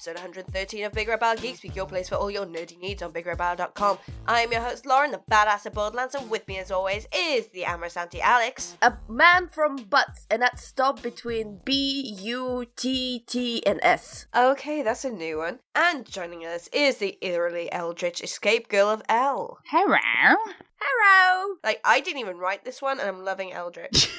episode 113 of BigRedBarel Geek Speak, your place for all your nerdy needs on BigRedBarel.com. I'm your host Lauren, the badass of Borderlands, and with me as always is the amorous Auntie Alex. A man from Butts, and that's stopped between B-U-T-T and S. Okay, that's a new one. And joining us is the eerily eldritch escape girl of L. Hello. Hello! Like, I didn't even write this one, and I'm loving eldritch.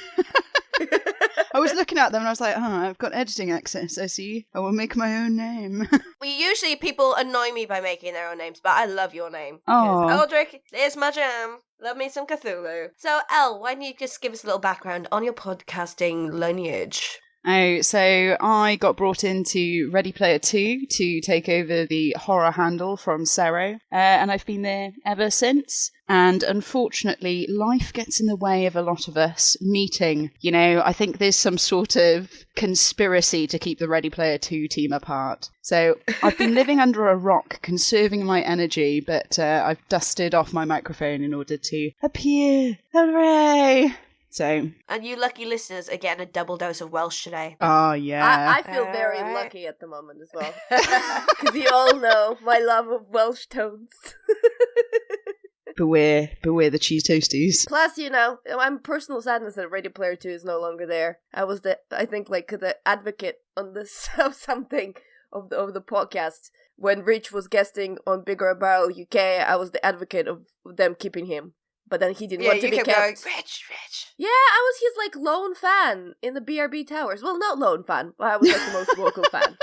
I was looking at them and I was like, I've got editing access, I see. I will make my own name. Usually people annoy me by making their own names, but I love your name. Aw. Because Eldrick is my jam. Love me some Cthulhu. So, Elle, why don't you just give us a little background on your podcasting lineage? Oh, so I got brought into Ready Player 2 to take over the horror handle from Sero, and I've been there ever since. And unfortunately, life gets in the way of a lot of us meeting. You know, I think there's some sort of conspiracy to keep the Ready Player 2 team apart. So I've been living under a rock, conserving my energy, but I've dusted off my microphone in order to appear. Hooray! So, and you lucky listeners are getting a double dose of Welsh today. Oh, yeah. I feel very lucky at the moment as well. Because you all know my love of Welsh tones. Beware the cheese toasties. Plus, you know, I'm personal sadness that Ready Player 2 is no longer there. I was the advocate on this of something of the podcast. When Rich was guesting on BigRedBarel UK, I was the advocate of them keeping him. But then he didn't want to be kept. Going, Rich. Yeah, I was his, lone fan in the BRB Towers. Well, not lone fan, but I was, the most vocal fan.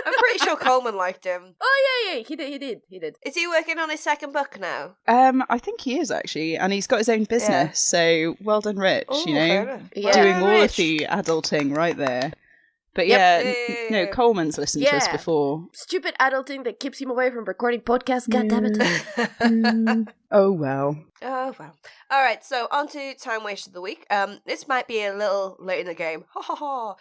I'm pretty sure Coleman liked him. Oh, yeah, he did. Is he working on his second book now? I think he is, actually, and he's got his own business, so well done, Rich, Ooh, you know? Yeah. Doing all of Rich. the adulting right there. But Yep. no, Coleman's listened to us before. Stupid adulting that keeps him away from recording podcasts, goddammit. Oh, well. Oh, well. Alright, so on to Time Waste of the Week. This might be a little late in the game. Ha ha ha.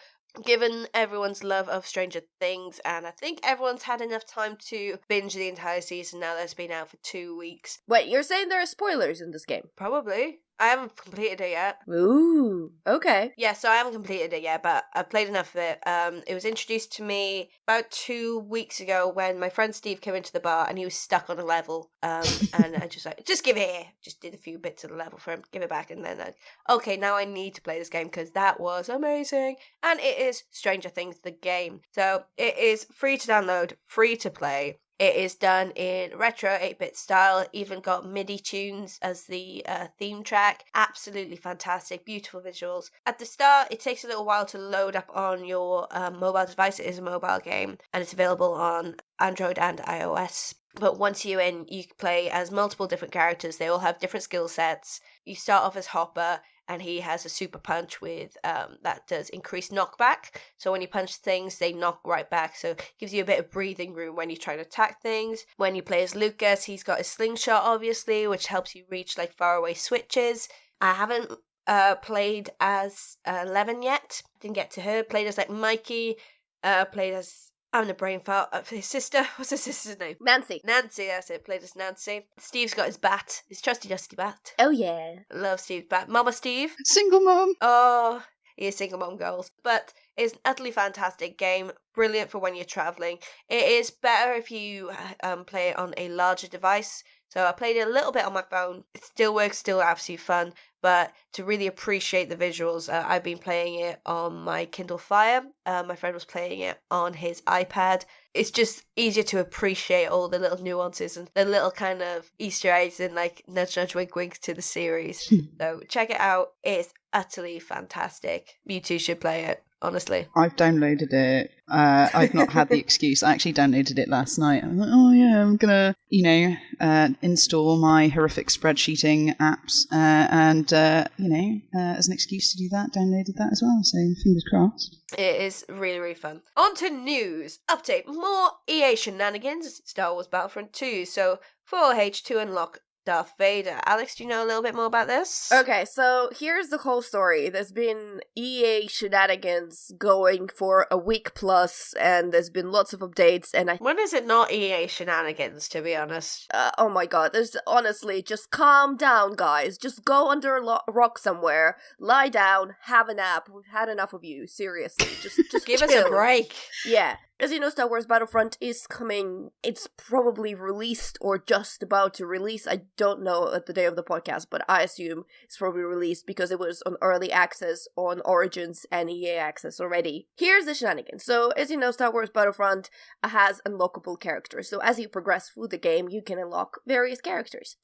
Given everyone's love of Stranger Things, and I think everyone's had enough time to binge the entire season now that it's been out for 2 weeks. Wait, you're saying there are spoilers in this game? Probably. I haven't completed it yet. Ooh, okay. Yeah, so I haven't completed it yet, but I've played enough of it. It was introduced to me about 2 weeks ago when my friend Steve came into the bar and he was stuck on a level. And I just give it here. Just did a few bits of the level for him, give it back, and then okay, now I need to play this game because that was amazing. And it is Stranger Things, the game. So it is free to download, free to play. It is done in retro 8-bit style, even got MIDI tunes as the theme track. Absolutely fantastic, beautiful visuals. At the start, it takes a little while to load up on your mobile device. It is a mobile game, and it's available on Android and iOS. But once you're in, you can play as multiple different characters. They all have different skill sets. You start off as Hopper, and he has a super punch with that does increased knockback. So when you punch things, they knock right back. So it gives you a bit of breathing room when you try to attack things. When you play as Lucas, he's got his slingshot, obviously, which helps you reach faraway switches. I haven't played as Levin yet. Didn't get to her. Played as Micky. Played as... I'm the brain fart. His sister. What's his sister's name? Nancy, that's it. Played as Nancy. Steve's got his bat. His trusty dusty bat. Oh, yeah. Love Steve's bat. Mama Steve. Single mom. Oh, he is single mom goals. But it's an utterly fantastic game. Brilliant for when you're travelling. It is better if you play it on a larger device. So I played it a little bit on my phone. It still works, still absolutely fun. But to really appreciate the visuals, I've been playing it on my Kindle Fire. My friend was playing it on his iPad. It's just easier to appreciate all the little nuances and the little kind of Easter eggs and nudge nudge wink wink to the series. So check it out. It's utterly fantastic. You two should play it. Honestly, I've downloaded it. I've not had the excuse. I actually downloaded it last night. I'm like, oh yeah, I'm gonna, install my horrific spreadsheeting apps, and as an excuse to do that, downloaded that as well. So fingers crossed. it is really, really fun. On to news. Update. More EA Shenanigans. Star Wars Battlefront 2. So 4H to unlock Darth Vader. Alex, do you know a little bit more about this? Okay, so here's the whole story. There's been EA Shenanigans going for a week plus, and there's been lots of updates, and When is it not EA Shenanigans, to be honest? oh my god, there's honestly, just calm down, guys. Just go under a rock somewhere, lie down, have a nap. We've had enough of you, seriously. Just Give chill. us a break. Yeah. As you know, Star Wars Battlefront is coming. It's probably released or just about to release. I don't know at the day of the podcast, but I assume it's probably released because it was on early access on Origins and EA access already. Here's the shenanigans. So, as you know, Star Wars Battlefront has unlockable characters. So, as you progress through the game, you can unlock various characters.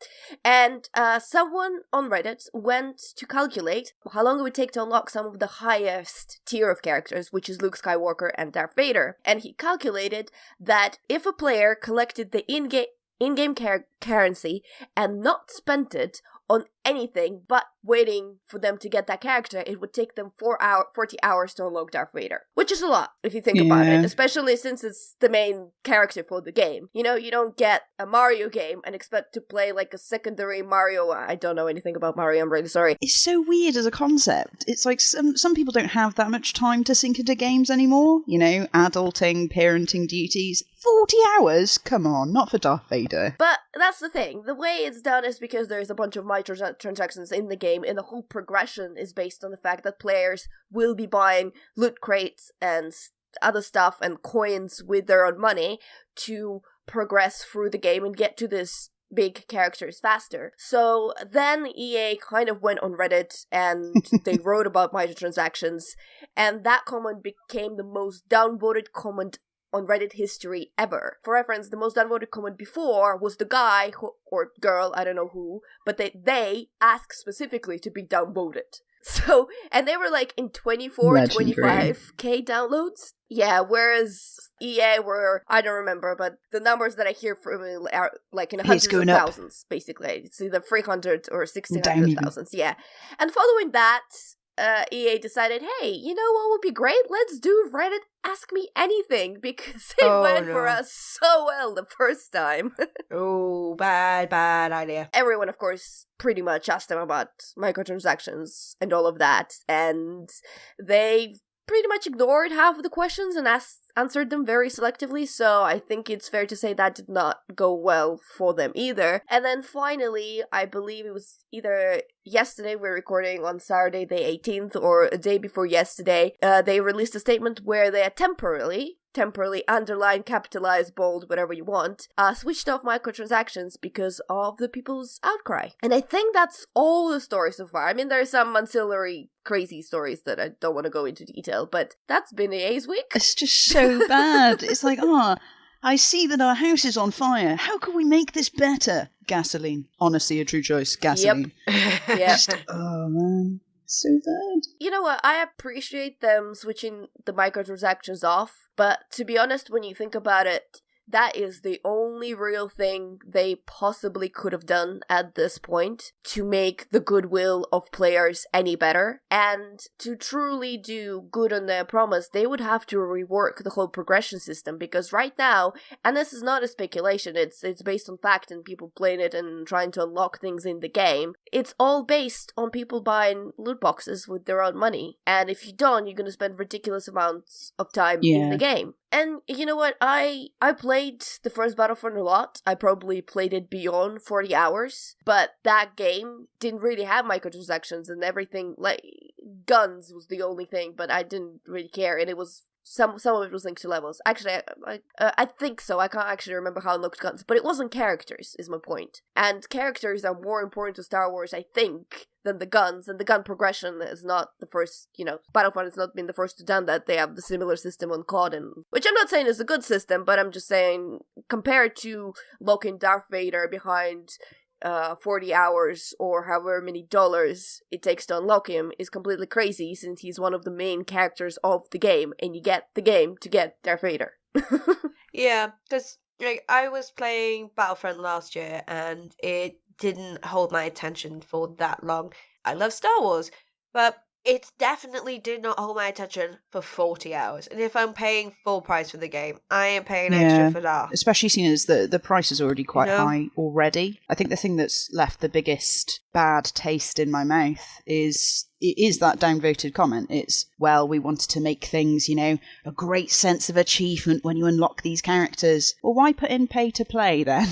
And someone on Reddit went to calculate how long it would take to unlock some of the highest tier of characters, which is Luke Skywalker and Darth Vader. And he calculated that if a player collected the in-game currency and not spent it on anything but waiting for them to get that character, it would take them 40 hours to unlock Darth Vader. Which is a lot, if you think about it, especially since it's the main character for the game. You know, you don't get a Mario game and expect to play like a secondary Mario. I don't know anything about Mario, I'm really sorry. It's so weird as a concept. It's like some people don't have that much time to sink into games anymore. You know, adulting, parenting duties. 40 hours? Come on, not for Darth Vader. But that's the thing. The way it's done is because there's a bunch of microtransactions in the game, and the whole progression is based on the fact that players will be buying loot crates and other stuff and coins with their own money to progress through the game and get to this big characters faster. So then EA kind of went on Reddit and they wrote about microtransactions, and that comment became the most downvoted comment on Reddit history ever. For reference, the most downvoted comment before was the guy or girl, I don't know who, but they asked specifically to be downvoted. So, and they were like in 25k downloads. Yeah, whereas EA were, I don't remember, but the numbers that I hear from are like in hundreds of thousands, basically. It's either 300 or 1,600 thousands, yeah. And following that, EA decided, hey, you know what would be great? Let's do Reddit Ask Me Anything, because it went for us so well the first time. Oh, bad idea. Everyone, of course, pretty much asked them about microtransactions and all of that, and they pretty much ignored half of the questions and answered them very selectively, so I think it's fair to say that did not go well for them either. And then finally, I believe it was either yesterday, we're recording on Saturday the 18th, or a day before yesterday, they released a statement where they had temporarily underline, capitalize, bold, whatever you want, switched off microtransactions because of the people's outcry. And I think that's all the stories so far. I mean, there are some ancillary crazy stories that I don't want to go into detail, but that's been EA's week. It's just so bad. It's like, I see that our house is on fire. How can we make this better? Gasoline. Honestly, a true choice. Gasoline. Yep. Just, oh man. So bad. You know what? I appreciate them switching the microtransactions off, but to be honest, when you think about it, that is the only real thing they possibly could have done at this point to make the goodwill of players any better. And to truly do good on their promise, they would have to rework the whole progression system, because right now, and this is not a speculation, it's based on fact and people playing it and trying to unlock things in the game, it's all based on people buying loot boxes with their own money. And if you don't, you're going to spend ridiculous amounts of time in the game. And you know what? I played the first Battlefront a lot. I probably played it beyond 40 hours. But that game didn't really have microtransactions and everything. Like, guns was the only thing, but I didn't really care. And it was some of it was linked to levels. Actually, I think so. I can't actually remember how it looked guns. But it wasn't characters, is my point. And characters are more important to Star Wars, I think, than the guns, and the gun progression is not the first, Battlefront has not been the first to done that. They have the similar system on COD, which I'm not saying is a good system, but I'm just saying, compared to locking Darth Vader behind 40 hours or however many dollars it takes to unlock him is completely crazy, since he's one of the main characters of the game, and you get the game to get Darth Vader. Yeah, because I was playing Battlefront last year, and it didn't hold my attention for that long. I love Star Wars, but it definitely did not hold my attention for 40 hours. And if I'm paying full price for the game, I am paying extra for that. Especially seeing as the price is already quite high already. I think the thing that's left the biggest bad taste in my mouth is that downvoted comment. It's, well, we wanted to make things, a great sense of achievement when you unlock these characters. Well, why put in pay to play then?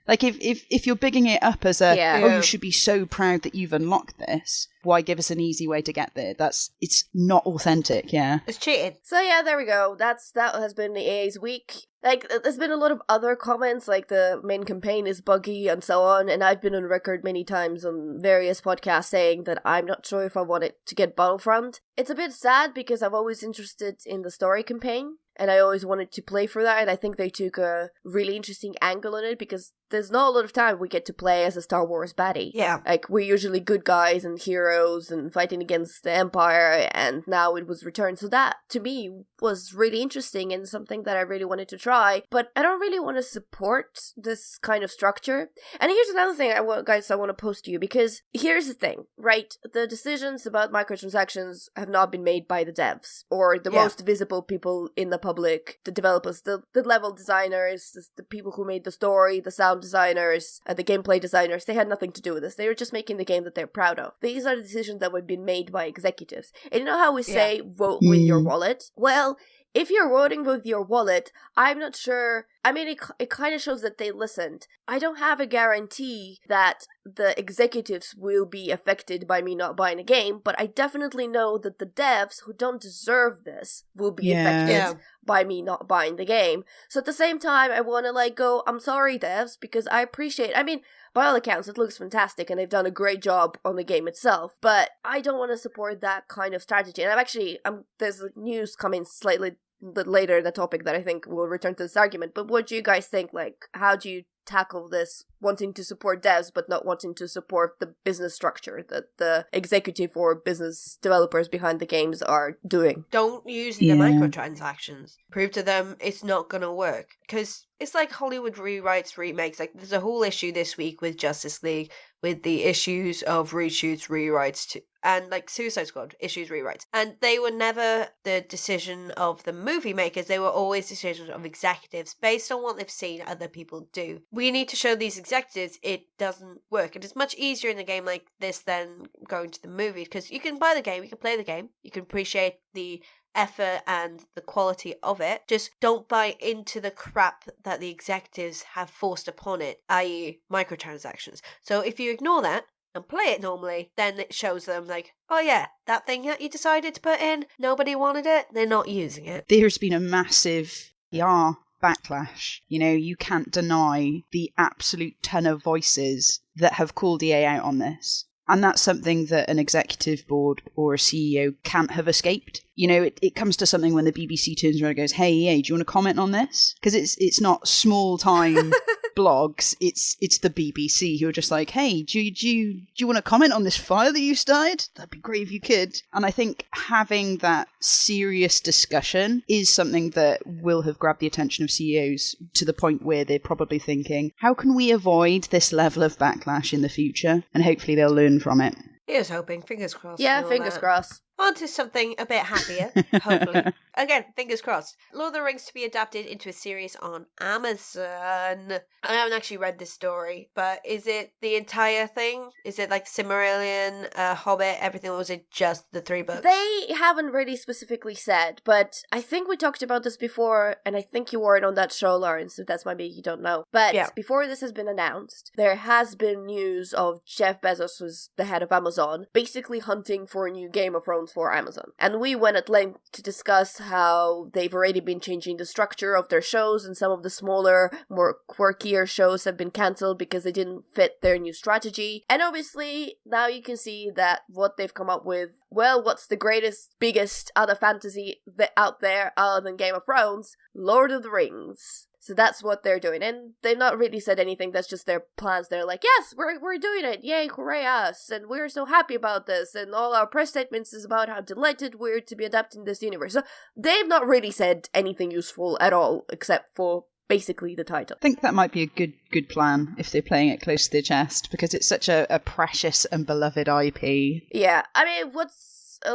Like, if you're bigging it up as Yeah. you should be so proud that you've unlocked this, why give us an easy way to get there? It's not authentic, yeah. It's cheating. So yeah, there we go. That has been the EA's week. Like, there's been a lot of other comments, like the main campaign is buggy and so on, and I've been on record many times on various podcasts saying that I'm not sure if I want it to get Battlefront. It's a bit sad because I'm always interested in the story campaign, and I always wanted to play for that, and I think they took a really interesting angle on it because there's not a lot of time we get to play as a Star Wars baddie. Yeah. Like, we're usually good guys and heroes and fighting against the Empire, and now it was returned. So that, to me, was really interesting and something that I really wanted to try, but I don't really want to support this kind of structure. And here's another thing I want to pose to you, because here's the thing, right? The decisions about microtransactions have not been made by the devs, or the most visible people in the public, the developers, the level designers, the people who made the story, the sound designers, the gameplay designers. They had nothing to do with this. They were just making the game that they're proud of. These are the decisions that have been made by executives. And you know how we say vote with your wallet? Well, if you're voting with your wallet, I'm not sure. I mean, it kind of shows that they listened. I don't have a guarantee that the executives will be affected by me not buying a game, but I definitely know that the devs who don't deserve this will be affected by me not buying the game. So at the same time, I want to go, I'm sorry, devs, because I appreciate, I mean, by all accounts, it looks fantastic and they've done a great job on the game itself, but I don't want to support that kind of strategy. And there's news coming slightly later in the topic that I think will return to this argument, but what do you guys think? Like, how do you tackle this, wanting to support devs but not wanting to support the business structure that the executive or business developers behind the games are doing? Don't use the microtransactions. Prove to them it's not gonna work. Because it's like Hollywood rewrites, remakes. Like, there's a whole issue this week with Justice League, with the issues of reshoots, rewrites, and like Suicide Squad issues, rewrites. And they were never the decision of the movie makers. They were always decisions of executives based on what they've seen other people do. We need to show these executives it doesn't work. And it's much easier in a game like this than going to the movie, because you can buy the game, you can play the game, you can appreciate the effort and the quality of it. Just don't buy into the crap that the executives have forced upon it, i.e. microtransactions. So if you ignore that and play it normally, then it shows them like, oh yeah, that thing that you decided to put in, nobody wanted it, they're not using it. There's been a massive PR backlash. You know, you can't deny the absolute ton of voices that have called EA out on this. And that's something that an executive board or a CEO can't have escaped. You know, it comes to something when the BBC turns around and goes, hey, EA, do you want to comment on this? Because it's not small-time blogs, it's the BBC who are just like, hey, do you want to comment on this fire that you started? That'd be great if you could. And I think having that serious discussion is something that will have grabbed the attention of CEOs to the point where they're probably thinking, how can we avoid this level of backlash in the future? And hopefully they'll learn from it. Here's hoping. Fingers crossed. Yeah, fingers crossed. On to something a bit happier, hopefully. Again, fingers crossed. Lord of the Rings to be adapted into a series on Amazon. I haven't actually read this story, but is it the entire thing? Is it like Silmarillion, Hobbit, everything, or was it just the 3 books? They haven't really specifically said, but I think we talked about this before, and I think you weren't on that show, Lawrence, so that's maybe you don't know. But before this has been announced, there has been news of Jeff Bezos, who's the head of Amazon, basically hunting for a new Game of Thrones for Amazon. And we went at length to discuss how they've already been changing the structure of their shows, and some of the smaller, more quirkier shows have been cancelled because they didn't fit their new strategy. And obviously, now you can see that what they've come up with, well, what's the greatest, biggest other fantasy out there other than Game of Thrones? Lord of the Rings. So that's what they're doing. And they've not really said anything. That's just their plans. They're like, yes, we're doing it. Yay, hooray us. And we're so happy about this. And all our press statements is about how delighted we're to be adapting this universe. So they've not really said anything useful at all, except for basically the title. I think that might be a good plan if they're playing it close to their chest, because it's such a precious and beloved IP. Yeah, I mean,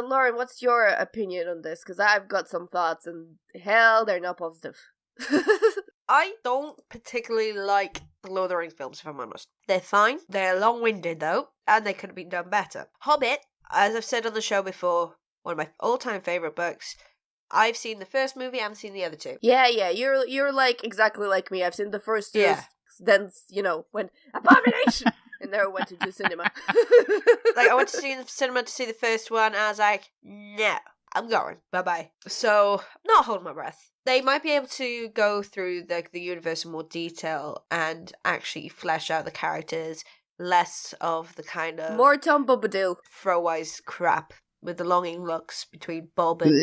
Lauren, what's your opinion on this? Because I've got some thoughts, and hell, they're not positive. I don't particularly like the Lord of the Rings films, if I'm honest. They're fine. They're long-winded, though, and they could have been done better. Hobbit, as I've said on the show before, one of my all-time favourite books. I've seen the first movie, I haven't seen the other 2. Yeah, you're like exactly like me. I've seen the first 2 then, went, abomination! And never went to do cinema. Like, I went to see the cinema to see the first one, and I was like, no, I'm going. Bye-bye. So, I'm not holding my breath. They might be able to go through the universe in more detail and actually flesh out the characters, less of the kind of... More Tom Bombadil. Throwaway crap with the longing looks between Bob and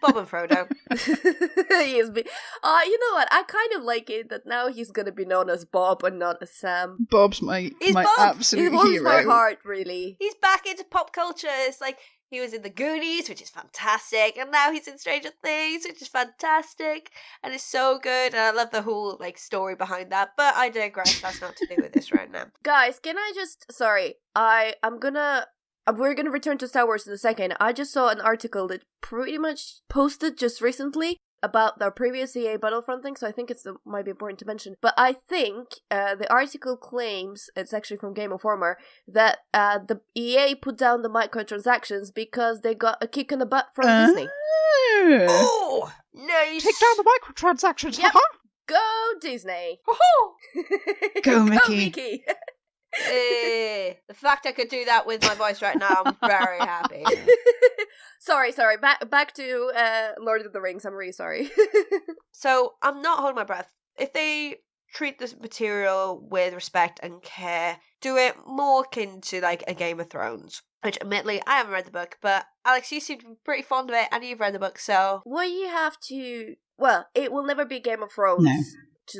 Frodo. He is you know what? I kind of like it that now he's gonna be known as Bob and not as Sam. Bob's my Bob. absolute He warms hero. my heart, really. He's back into pop culture. It's like he was in The Goonies, which is fantastic, and now he's in Stranger Things, which is fantastic, and it's so good. And I love the whole story behind that. But I digress. That's not to do with this right now. Guys, can I just... Sorry, we're gonna return to Star Wars in a second. I just saw an article that pretty much posted just recently about their previous EA Battlefront thing, so I think might be important to mention. But I think the article claims, it's actually from Game Informer, that the EA put down the microtransactions because they got a kick in the butt from Disney. Oh, nice! Take down the microtransactions, Yep. haha! Go Disney! Go, Micky. Go Mickey! The fact I could do that with my voice right now, I'm very happy. Sorry. Back to Lord of the Rings. I'm really sorry. So I'm not holding my breath. If they treat this material with respect and care, do it more akin to a Game of Thrones. Which, admittedly, I haven't read the book, but Alex, you seem to be pretty fond of it, and you've read the book, so... Well, you have to... Well, it will never be Game of Thrones. No.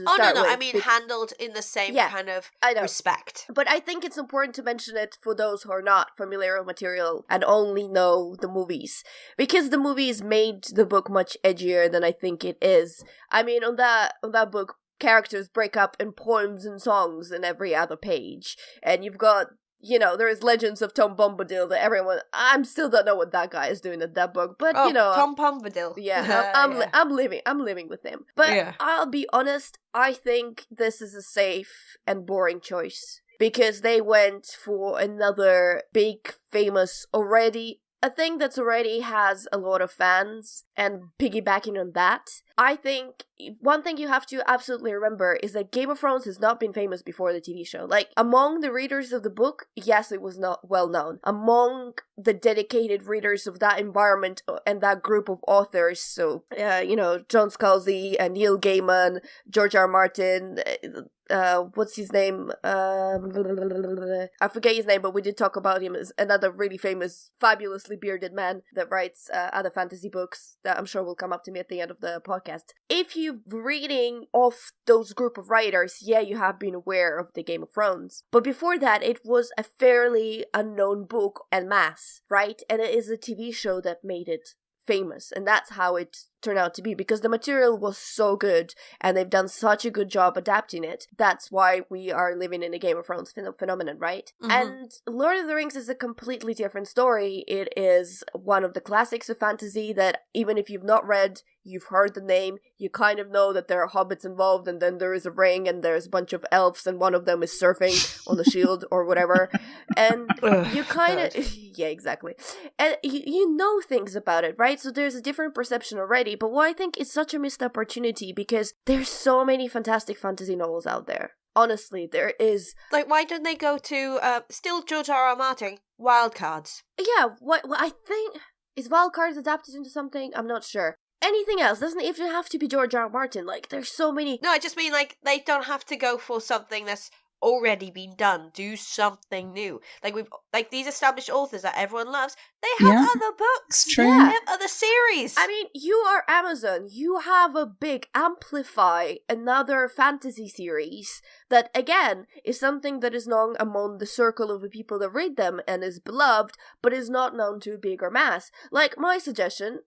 Oh, no, I mean handled in the same kind of respect. But I think it's important to mention it for those who are not familiar with material and only know the movies. Because the movies made the book much edgier than I think it is. I mean, on that book, characters break up in poems and songs in every other page. And you've got... there is legends of Tom Bombadil that everyone... I still don't know what that guy is doing in that book, but, Tom Bombadil. Yeah, I'm living with him. But I'll be honest, I think this is a safe and boring choice. Because they went for another big, famous, a thing that's already has a lot of fans, and piggybacking on that, I think one thing you have to absolutely remember is that Game of Thrones has not been famous before the TV show. Among the readers of the book, yes, it was not well known. Among the dedicated readers of that environment and that group of authors, so, John Scalzi and Neil Gaiman, George R. R. Martin, what's his name? I forget his name, but we did talk about him as another really famous, fabulously bearded man that writes other fantasy books that I'm sure will come up to me at the end of the podcast. If you're reading off those group of writers, yeah, you have been aware of the Game of Thrones. But before that, it was a fairly unknown book en masse, right? And it is a TV show that made it famous, and that's how it turned out to be, because the material was so good and they've done such a good job adapting it. That's why we are living in a Game of Thrones phenomenon, right? Mm-hmm. And Lord of the Rings is a completely different story. It is one of the classics of fantasy that even if you've not read, you've heard the name, you kind of know that there are hobbits involved, and then there is a ring and there's a bunch of elves and one of them is surfing on the shield or whatever, and you kind of yeah, exactly, and you know things about it, right? So there's a different perception already. But what I think is such a missed opportunity, because there's so many fantastic fantasy novels out there. Honestly, there is. Why don't they go to still George R. R. Martin, Wildcards? Yeah, what I think is Wildcards adapted into something. I'm not sure. Anything else doesn't even have to be George R. R. Martin. There's so many. No, I just mean they don't have to go for something that's already been done. Do something new. These established authors that everyone loves, they have other books. True. Yeah. They have other series. I mean, you are Amazon. You have a big amplify another fantasy series that, again, is something that is known among the circle of the people that read them and is beloved, but is not known to a bigger mass. My suggestion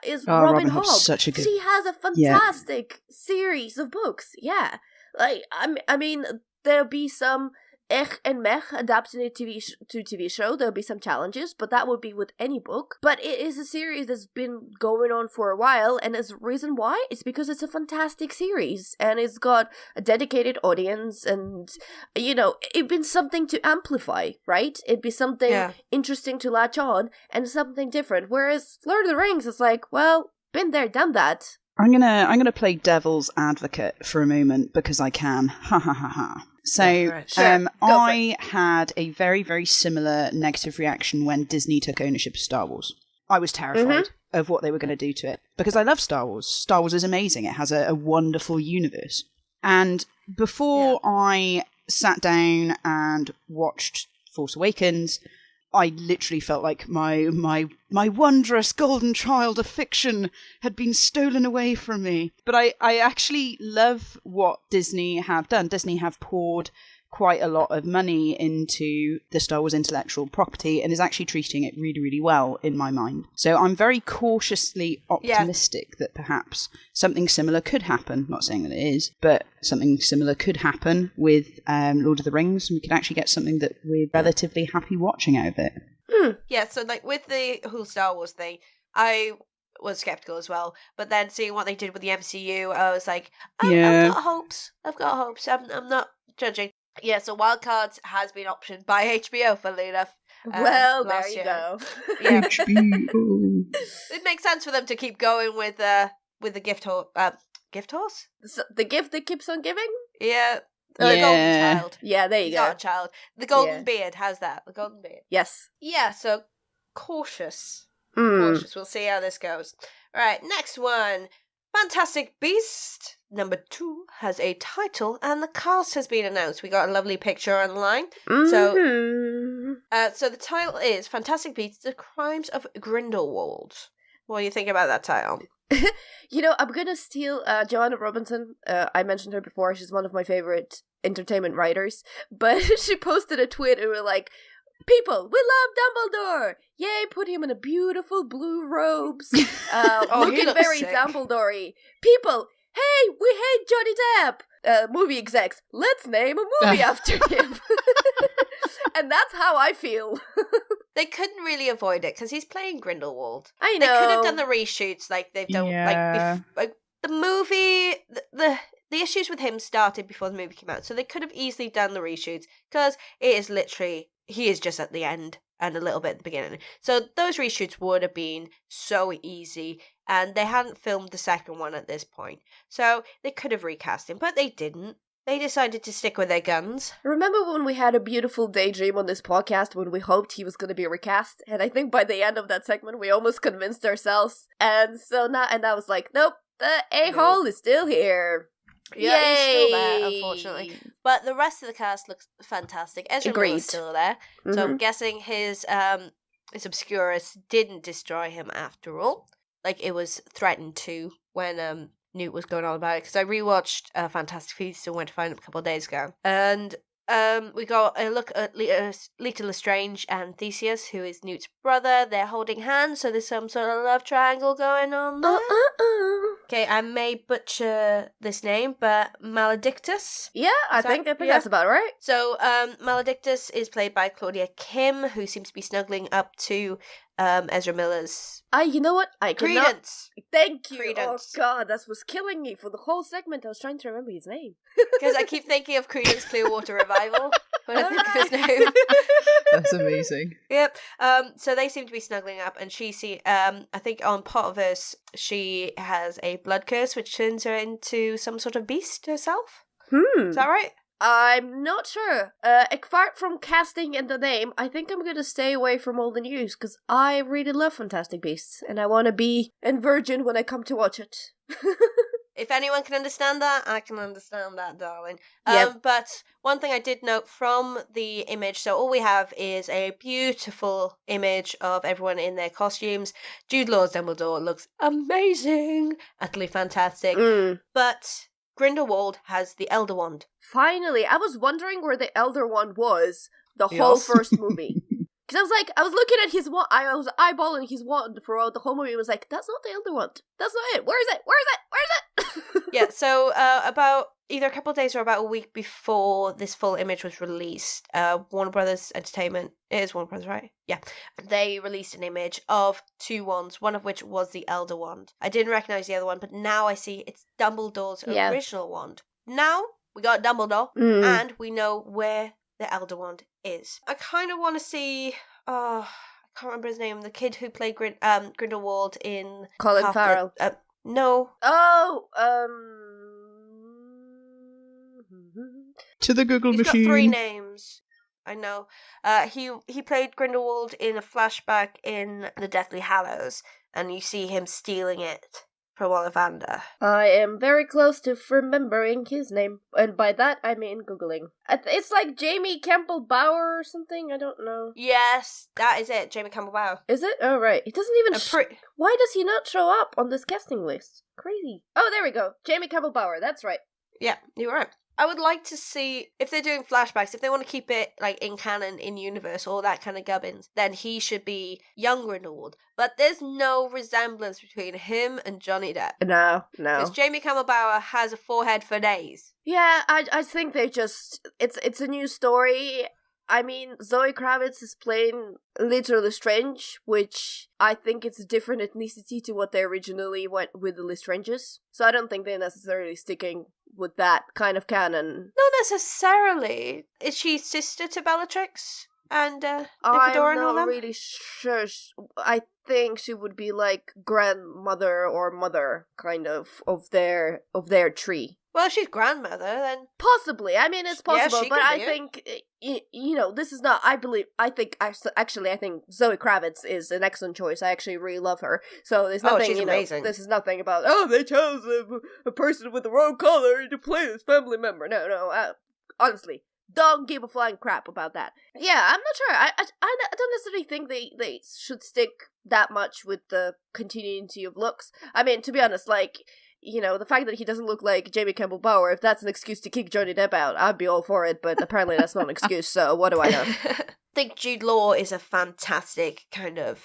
is Robin Hobb. Such a good... She has a fantastic series of books. Yeah. I mean, there'll be some and mech adapted to TV show. There'll be some challenges, but that would be with any book. But it is a series that's been going on for a while, and the reason why is because it's a fantastic series, and it's got a dedicated audience, and, it'd been something to amplify, right? It'd be something interesting to latch on, and something different. Whereas Lord of the Rings is well, been there, done that. I'm gonna play devil's advocate for a moment because I can. Ha ha ha ha. So, I had a very, very similar negative reaction when Disney took ownership of Star Wars. I was terrified of what they were going to do to it because I love Star Wars. Star Wars is amazing. It has a wonderful universe. And before I sat down and watched Force Awakens, I literally felt like my wondrous golden child of fiction had been stolen away from me. But I actually love what Disney have done. Disney have poured quite a lot of money into the Star Wars intellectual property and is actually treating it really, really well in my mind. So I'm very cautiously optimistic that perhaps something similar could happen. Not saying that it is, but something similar could happen with Lord of the Rings, and we could actually get something that we're relatively happy watching out of it. Yeah, so like with the whole Star Wars thing, I was skeptical as well, but then seeing what they did with the MCU, I was like, I've got hopes. I'm not judging. Yeah, so Wildcards has been optioned by HBO, funnily enough. Well, there you go. Yeah. HBO. It makes sense for them to keep going with the gift horse. Gift horse? The gift that keeps on giving? Yeah. The golden child. Yeah, there you go. Not a child. The golden beard. How's that? The golden beard. Yes. Yeah, so cautious. Cautious. We'll see how this goes. All right, next one. Fantastic Beast #2 has a title and the cast has been announced. We got a lovely picture online. So the title is Fantastic Beasts: The Crimes of Grindelwald. What do you think about that title? I'm gonna steal Joanna Robinson. I mentioned her before. She's one of my favorite entertainment writers. But she posted a tweet and we're like, people, we love Dumbledore! Yay, put him in a beautiful blue robes. Looking very Dumbledore-y. People, hey, we hate Johnny Depp! Movie execs, let's name a movie after him. And that's how I feel. They couldn't really avoid it because he's playing Grindelwald. I know. They could have done the reshoots like they've done. Like the movie, the issues with him started before the movie came out, so they could have easily done the reshoots because it is literally, he is just at the end and a little bit at the beginning. So those reshoots would have been so easy, and they hadn't filmed the second one at this point. So they could have recast him, but they didn't. They decided to stick with their guns. Remember when we had a beautiful daydream on this podcast when we hoped he was going to be recast? And I think by the end of that segment, we almost convinced ourselves. And so now, and I was like, nope, the a-hole is still here. Yeah, Yay! he's still there, unfortunately. But the rest of the cast looks fantastic. Ezra Miller's still there. So I'm guessing his Obscurus didn't destroy him after all. Like, it was threatened to when Newt was going on about it. Because I rewatched Fantastic Beasts and went to find him a couple of days ago. And we got a look at Leta Lestrange and Theseus, who is Newt's brother. They're holding hands, so there's some sort of love triangle going on there. Okay, I may butcher this name, but Maledictus? Yeah, I think that's about right. So, Maledictus is played by Claudia Kim, who seems to be snuggling up to Ezra Miller's... You know what? I cannot... Credence. Thank you. Credence. Oh god, that was killing me for the whole segment. I was trying to remember his name. Because I keep thinking of Credence Clearwater Revival when I think of his name. That's amazing. Yep. So they seem to be snuggling up, and I think on Potterverse, she has a blood curse, which turns her into some sort of beast herself. Is that right? I'm not sure. Apart from casting and the name, I think I'm gonna stay away from all the news, because I really love Fantastic Beasts, and I want to be a virgin when I come to watch it. If anyone can understand that, I can understand that, darling. Yep. But one thing I did note from the image, so all we have is a beautiful image of everyone in their costumes. Jude Law's Dumbledore looks amazing, utterly fantastic. But Grindelwald has the Elder Wand. Finally, I was wondering where the Elder Wand was the whole first movie. Because I was looking at his wand, I was eyeballing his wand throughout the whole movie. I was like, that's not the Elder Wand. That's not it. Where is it? Where is it? Where is it? Yeah, so about either a couple of days or about a week before this full image was released, Warner Brothers Entertainment, it is Warner Brothers, right? Yeah. They released an image of 2 wands, one of which was the Elder Wand. I didn't recognize the other one, but now I see it's Dumbledore's original wand. Now, we got Dumbledore, and we know where the Elder Wand is. I kind of want to see... I can't remember his name. The kid who played Grindelwald in... Colin Farrell. No. Oh, To the Google He's machine. got 3 names. I know. He played Grindelwald in a flashback in The Deathly Hallows, and you see him stealing it from Ollivander. I am very close to remembering his name, and by that I mean Googling. It's like Jamie Campbell Bower or something, I don't know. Yes, that is it, Jamie Campbell Bower. Is it? Oh, right. He doesn't even... Why does he not show up on this casting list? Crazy. Oh, there we go. Jamie Campbell Bower, that's right. Yeah, you're right. I would like to see, if they're doing flashbacks, if they want to keep it like in canon, in universe, all that kind of gubbins, then he should be young Grindelwald. But there's no resemblance between him and Johnny Depp. No. Because Jamie Campbell Bower has a forehead for days. Yeah, I think they just... It's a new story. I mean, Zoe Kravitz is playing Literally Strange, which I think it's a different ethnicity to what they originally went with the Lestranges. So I don't think they're necessarily sticking with that kind of canon. Not necessarily. Is she sister to Bellatrix and Nymphadora I'm and all not them? really sure. I think she would be like grandmother or mother, kind of their tree. Well, if she's grandmother, then... Possibly. I mean, it's possible, she but could I be it. think, you know, this is not, I think Zoe Kravitz is an excellent choice. I actually really love her. So there's nothing, she's you know, amazing. this is nothing about, they chose a person with the wrong color to play this family member. No, honestly. Don't give a flying crap about that. Yeah, I'm not sure. I don't necessarily think they should stick that much with the continuity of looks. I mean, to be honest, like, you know, the fact that he doesn't look like Jamie Campbell Bower, if that's an excuse to kick Johnny Depp out, I'd be all for it, but apparently that's not an excuse, so what do I know? I think Jude Law is a fantastic kind of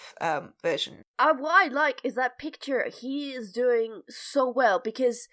version. What I like is that picture. He is doing so well, because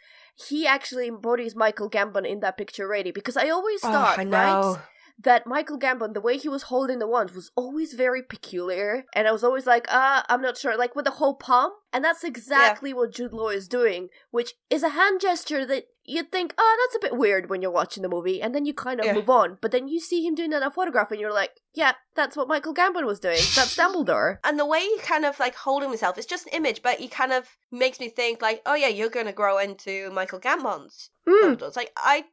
he actually embodies Michael Gambon in that picture already, because I always thought, right, that Michael Gambon, the way he was holding the wand was always very peculiar, and I was always like, I'm not sure, like with the whole palm, and that's exactly what Jude Law is doing, which is a hand gesture that you'd think, that's a bit weird when you're watching the movie, and then you kind of move on, but then you see him doing that in a photograph, and you're like, yeah, that's what Michael Gambon was doing, that's Dumbledore. And the way he kind of like holding himself, it's just an image, but he kind of makes me think like, oh yeah, you're going to grow into Michael Gambon's Dumbledore. It's like, I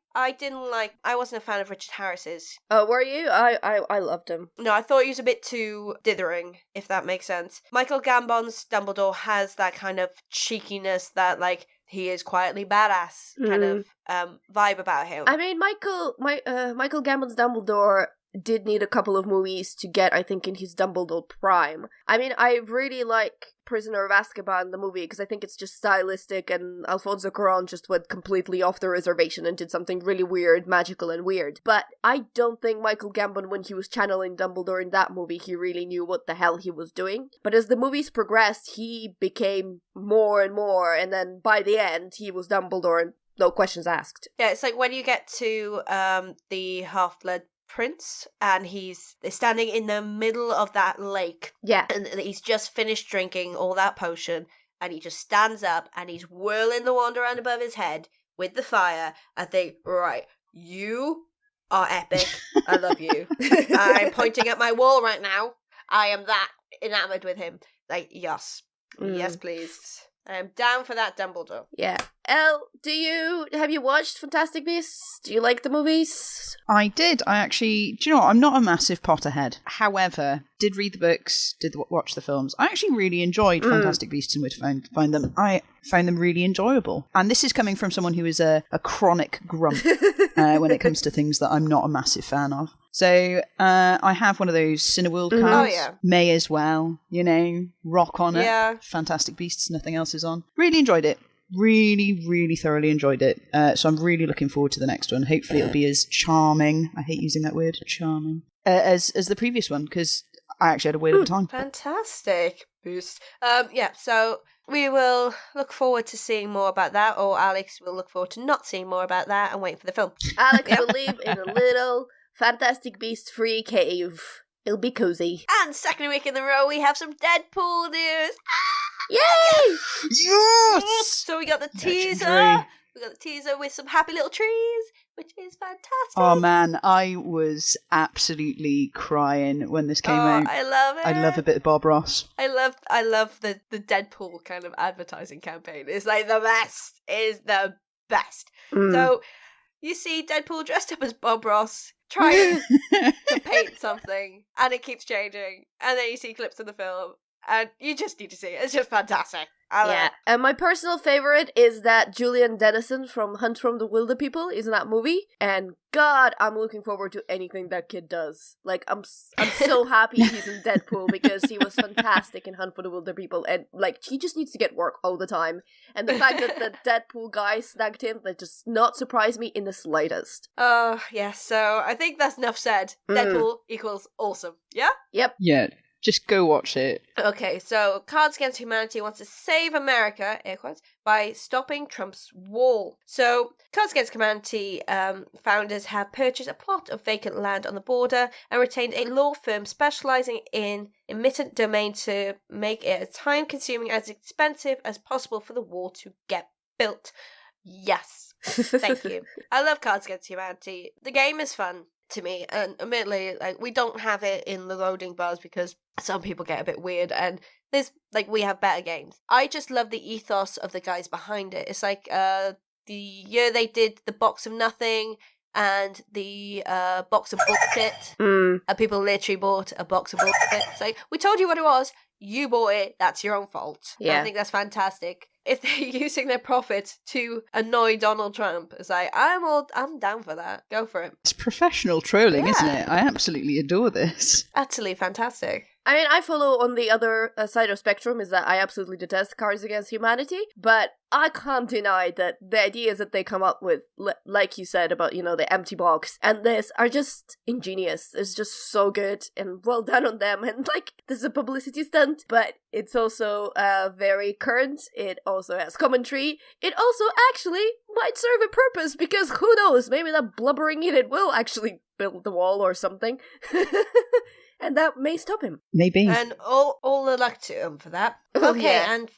wasn't a fan of Richard Harris's. Oh, were you? I loved him. No, I thought he was a bit too dithering, if that makes sense. Michael Gambon's Dumbledore has that kind of cheekiness that, like, he is quietly badass kind of vibe about him. I mean, Michael Gambon's Dumbledore did need a couple of movies to get, I think, in his Dumbledore prime. I mean, I really like Prisoner of Azkaban, the movie, because I think it's just stylistic, and Alfonso Cuarón just went completely off the reservation and did something really weird, magical and weird. But I don't think Michael Gambon, when he was channeling Dumbledore in that movie, he really knew what the hell he was doing. But as the movies progressed, he became more and more, and then by the end, he was Dumbledore, and no questions asked. Yeah, it's like when you get to the Half-Blood Prince, and they're standing in the middle of that lake. Yeah. And he's just finished drinking all that potion, and he just stands up, and he's whirling the wand around above his head with the fire. I think, right, you are epic. I love you. I'm pointing at my wall right now. I am that enamored with him. Like, yes. Yes, please. I am down for that Dumbledore. Yeah. Elle, have you watched Fantastic Beasts? Do you like the movies? I did. Do you know what? I'm not a massive Potterhead. However, did read the books, did watch the films. I actually really enjoyed Fantastic Beasts and where to find them. I found them really enjoyable. And this is coming from someone who is a chronic grump when it comes to things that I'm not a massive fan of. So I have one of those Cineworld cards. Oh, yeah. May as well, rock on it. Yeah. Fantastic Beasts, nothing else is on. Really enjoyed it. Really, really thoroughly enjoyed it. So I'm really looking forward to the next one. Hopefully it'll be as charming, I hate using that word, charming, as the previous one, because I actually had a whale of a time. Fantastic. Boost. So we will look forward to seeing more about that, or Alex will look forward to not seeing more about that and waiting for the film. Alex will live in a little Fantastic Beast-free cave. It'll be cozy. And second week in a row, we have some Deadpool news. Yay! Yes! So we got the Legendary. teaser, We got the teaser with some happy little trees, which is fantastic. Oh man, I was absolutely crying when this came out. I love it. I love a bit of Bob Ross. I love the Deadpool kind of advertising campaign. It's like the best. It is the best. So you see Deadpool dressed up as Bob Ross trying to paint something, and it keeps changing. And then you see clips of the film, and you just need to see it. It's just fantastic. I love it. And my personal favorite is that Julian Dennison from Hunt from the Wilder People is in that movie, and God, I'm looking forward to anything that kid does. Like, I'm so happy he's in Deadpool because he was fantastic in Hunt for the Wilder People, and like, he just needs to get work all the time. And the fact that the Deadpool guy snagged him, that does not surprise me in the slightest. Oh, yes. So I think that's enough said. Deadpool equals awesome. Yeah? Yep. Yeah, just go watch it. Okay, so Cards Against Humanity wants to save America, air quotes, by stopping Trump's wall. So Cards Against Humanity founders have purchased a plot of vacant land on the border and retained a law firm specializing in eminent domain to make it as time-consuming and as expensive as possible for the wall to get built. Yes. Thank you. I love Cards Against Humanity. The game is fun to me, and admittedly, like, we don't have it in the loading bars because some people get a bit weird, and there's like, we have better games. I just love the ethos of the guys behind it. It's like the year they did the Box of Nothing and the Box of Bullshit, and people literally bought a box of bullshit. It's like, we told you what it was, you bought it, that's your own fault. Yeah. And I think that's fantastic. If they're using their profits to annoy Donald Trump, it's like, I'm down for that. Go for it. It's professional trolling, Yeah. isn't it? I absolutely adore this. Absolutely fantastic. I mean, I follow on the other side of spectrum is that I absolutely detest Cards Against Humanity, but I can't deny that the ideas that they come up with, like you said about, you know, the empty box and this, are just ingenious. It's just so good and well done on them. And like, this is a publicity stunt, but it's also very current. It also has commentary. It also actually might serve a purpose because who knows, maybe that blubbering idiot will actually build the wall or something. And that may stop him. Maybe. And all the luck to him for that. Oh, Okay, yeah. and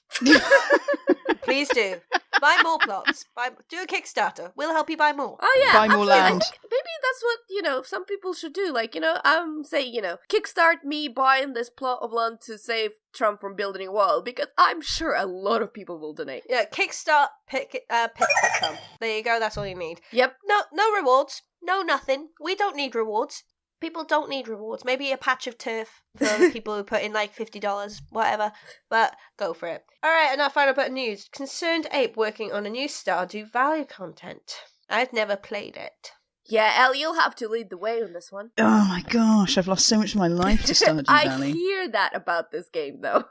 please do. Buy more plots. Do a Kickstarter. We'll help you buy more. Oh yeah, Buy more absolutely. I land. think maybe that's what, you know, some people should do. Like, you know, say, you know, kickstart me buying this plot of land to save Trump from building a wall, because I'm sure a lot of people will donate. Yeah, Kickstart pick Trump. There you go, that's all you need. Yep. No rewards. No nothing. We don't need rewards. People don't need rewards. Maybe a patch of turf for the people who put in like $50, whatever. But go for it. Alright, and our final bit of news. Concerned Ape working on a new Stardew Valley content. I've never played it. Yeah, Elle, you'll have to lead the way on this one. Oh my gosh, I've lost so much of my life to Stardew Valley. I hear that about this game, though.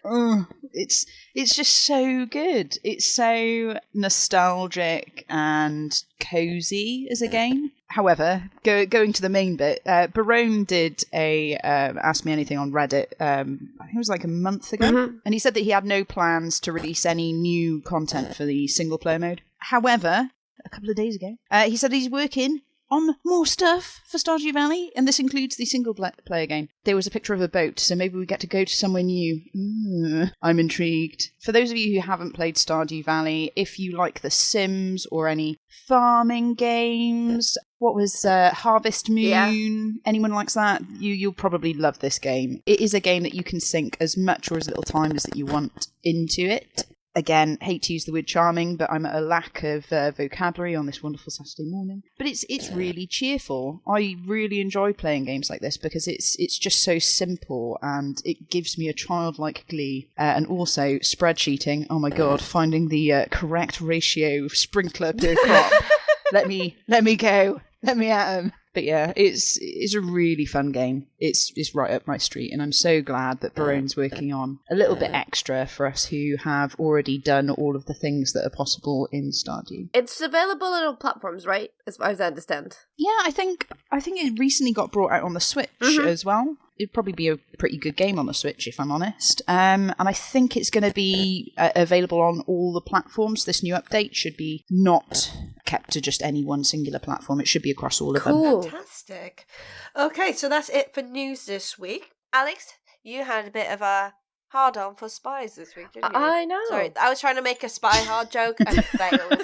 Oh, it's just so good. It's so nostalgic and cozy as a game. However, going to the main bit, Barone did a Ask Me Anything on Reddit, I think it was like a month ago, and he said that he had no plans to release any new content for the single-player mode. However, a couple of days ago, he said he's working on more stuff for Stardew Valley, and this includes the single-player game. There was a picture of a boat, so maybe we get to go to somewhere new. I'm intrigued. For those of you who haven't played Stardew Valley, if you like The Sims or any farming games, what was Harvest Moon? Yeah. Anyone likes that? You'll probably love this game. It is a game that you can sink as much or as little time as that you want into it. Again, hate to use the word charming, but I'm at a lack of vocabulary on this wonderful Saturday morning. But it's really cheerful. I really enjoy playing games like this because it's just so simple and it gives me a childlike glee. And also spreadsheeting. Oh my god, finding the correct ratio of sprinkler per crop. Let me go. Let me at 'em. But yeah, it's a really fun game. It's right up my street, and I'm so glad that Barone's working on a little bit extra for us who have already done all of the things that are possible in Stardew. It's available on all platforms, right? As far as I understand. Yeah, I think it recently got brought out on the Switch as well. It'd probably be a pretty good game on the Switch, if I'm honest. And I think it's going to be available on all the platforms. This new update should be not kept to just any one singular platform. It should be across all of them. Cool. Fantastic. Okay, so that's it for news this week. Alex, you had a bit of a hard on for spies this week, didn't you? I know. Sorry, I was trying to make a spy hard joke and it failed.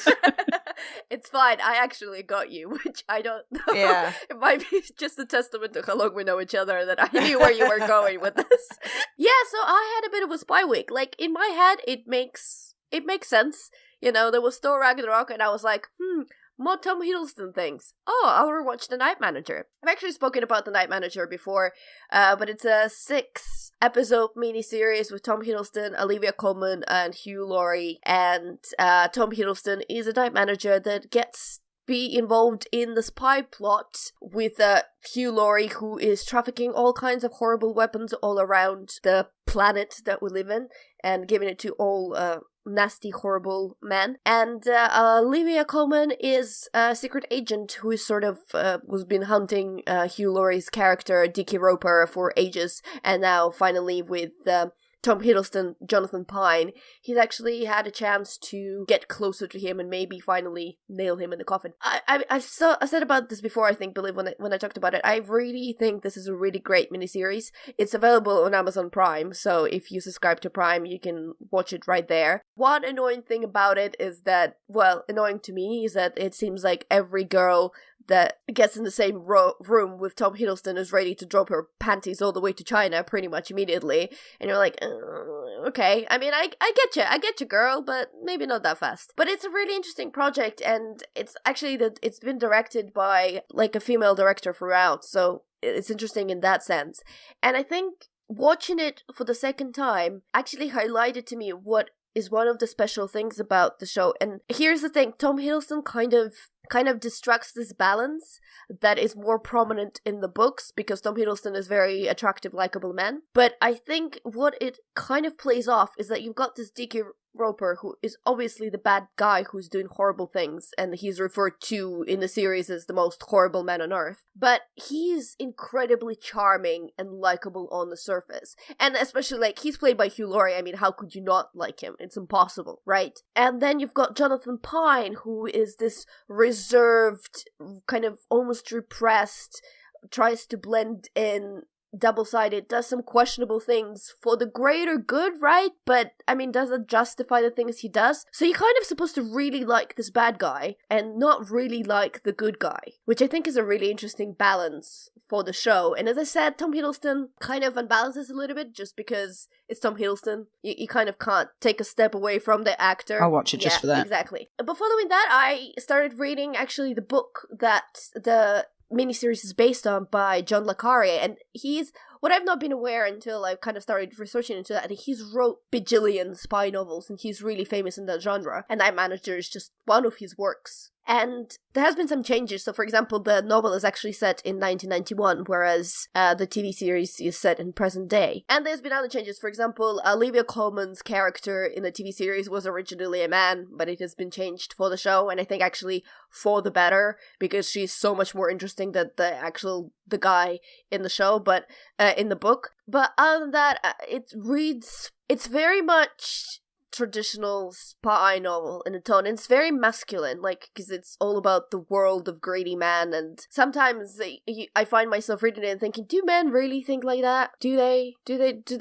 It's fine. I actually got you, which I don't know. Yeah. It might be just a testament to how long we know each other that I knew where you were going with this. Yeah, so I had a bit of a spy week. Like, in my head, it makes sense. You know, there was Thor Ragnarok, and I was like, more Tom Hiddleston things. Oh, I'll rewatch The Night Manager. I've actually spoken about The Night Manager before, but it's a 6-episode miniseries with Tom Hiddleston, Olivia Colman, and Hugh Laurie. And Tom Hiddleston is a night manager that gets be involved in the spy plot with Hugh Laurie, who is trafficking all kinds of horrible weapons all around the planet that we live in and giving it to all nasty, horrible men. And Olivia Colman is a secret agent who is sort of was been hunting Hugh Laurie's character, Dickie Roper, for ages, and now finally with Tom Hiddleston, Jonathan Pine, he's actually had a chance to get closer to him and maybe finally nail him in the coffin. I said about this before, I think, Billy, when I talked about it. I really think this is a really great miniseries. It's available on Amazon Prime, so if you subscribe to Prime, you can watch it right there. One annoying thing about it is that, well, annoying to me, is that it seems like every girl that gets in the same room with Tom Hiddleston is ready to drop her panties all the way to China pretty much immediately. And you're like, okay. I mean, I get you, girl, but maybe not that fast. But it's a really interesting project, and it's actually that it's been directed by like a female director throughout, so it's interesting in that sense. And I think watching it for the second time actually highlighted to me what is one of the special things about the show. And here's the thing, Tom Hiddleston kind of distracts this balance that is more prominent in the books, because Tom Hiddleston is very attractive, likable man. But I think what it kind of plays off is that you've got this Dickie Roper, who is obviously the bad guy who's doing horrible things, and he's referred to in the series as the most horrible man on earth. But he's incredibly charming and likable on the surface. And especially, like, he's played by Hugh Laurie. I mean, how could you not like him? It's impossible, right? And then you've got Jonathan Pine, who is this reserved, kind of almost repressed, tries to blend in, double-sided, does some questionable things for the greater good, right? But, I mean, doesn't justify the things he does. So you're kind of supposed to really like this bad guy and not really like the good guy, which I think is a really interesting balance for the show. And as I said, Tom Hiddleston kind of unbalances a little bit just because it's Tom Hiddleston. You kind of can't take a step away from the actor. I'll watch it just for that. Exactly. But following that, I started reading actually the book that the miniseries is based on by John Le Carre, and he's what I've not been aware until I kind of started researching into that. He's wrote bajillion spy novels, and he's really famous in that genre, and Night Manager is just one of his works. And there has been some changes. So, for example, the novel is actually set in 1991, whereas the TV series is set in present day. And there's been other changes. For example, Olivia Colman's character in the TV series was originally a man, but it has been changed for the show, and I think actually for the better, because she's so much more interesting than the guy in the show, but in the book. But other than that, it's very much traditional spy novel in a tone, and it's very masculine, like, because it's all about the world of greedy man, and sometimes I find myself reading it and thinking, do men really think like that? Do they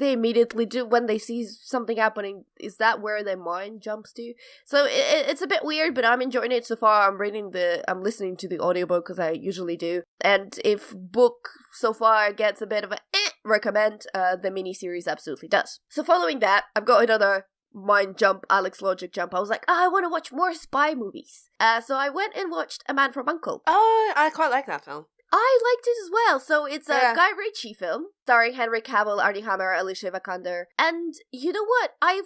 immediately do, when they see something happening, is that where their mind jumps to? So it's a bit weird, but I'm enjoying it so far. I'm listening to the audiobook, as I usually do, and if book so far gets a bit of a recommend, the miniseries absolutely does. So following that, I've got another mind jump, Alex Logic jump. I was like, I want to watch more spy movies. So I went and watched A Man From U.N.C.L.E. Oh, I quite like that film. I liked it as well. So it's a Guy Ritchie film starring Henry Cavill, Armie Hammer, Alicia Vikander. And you know what? I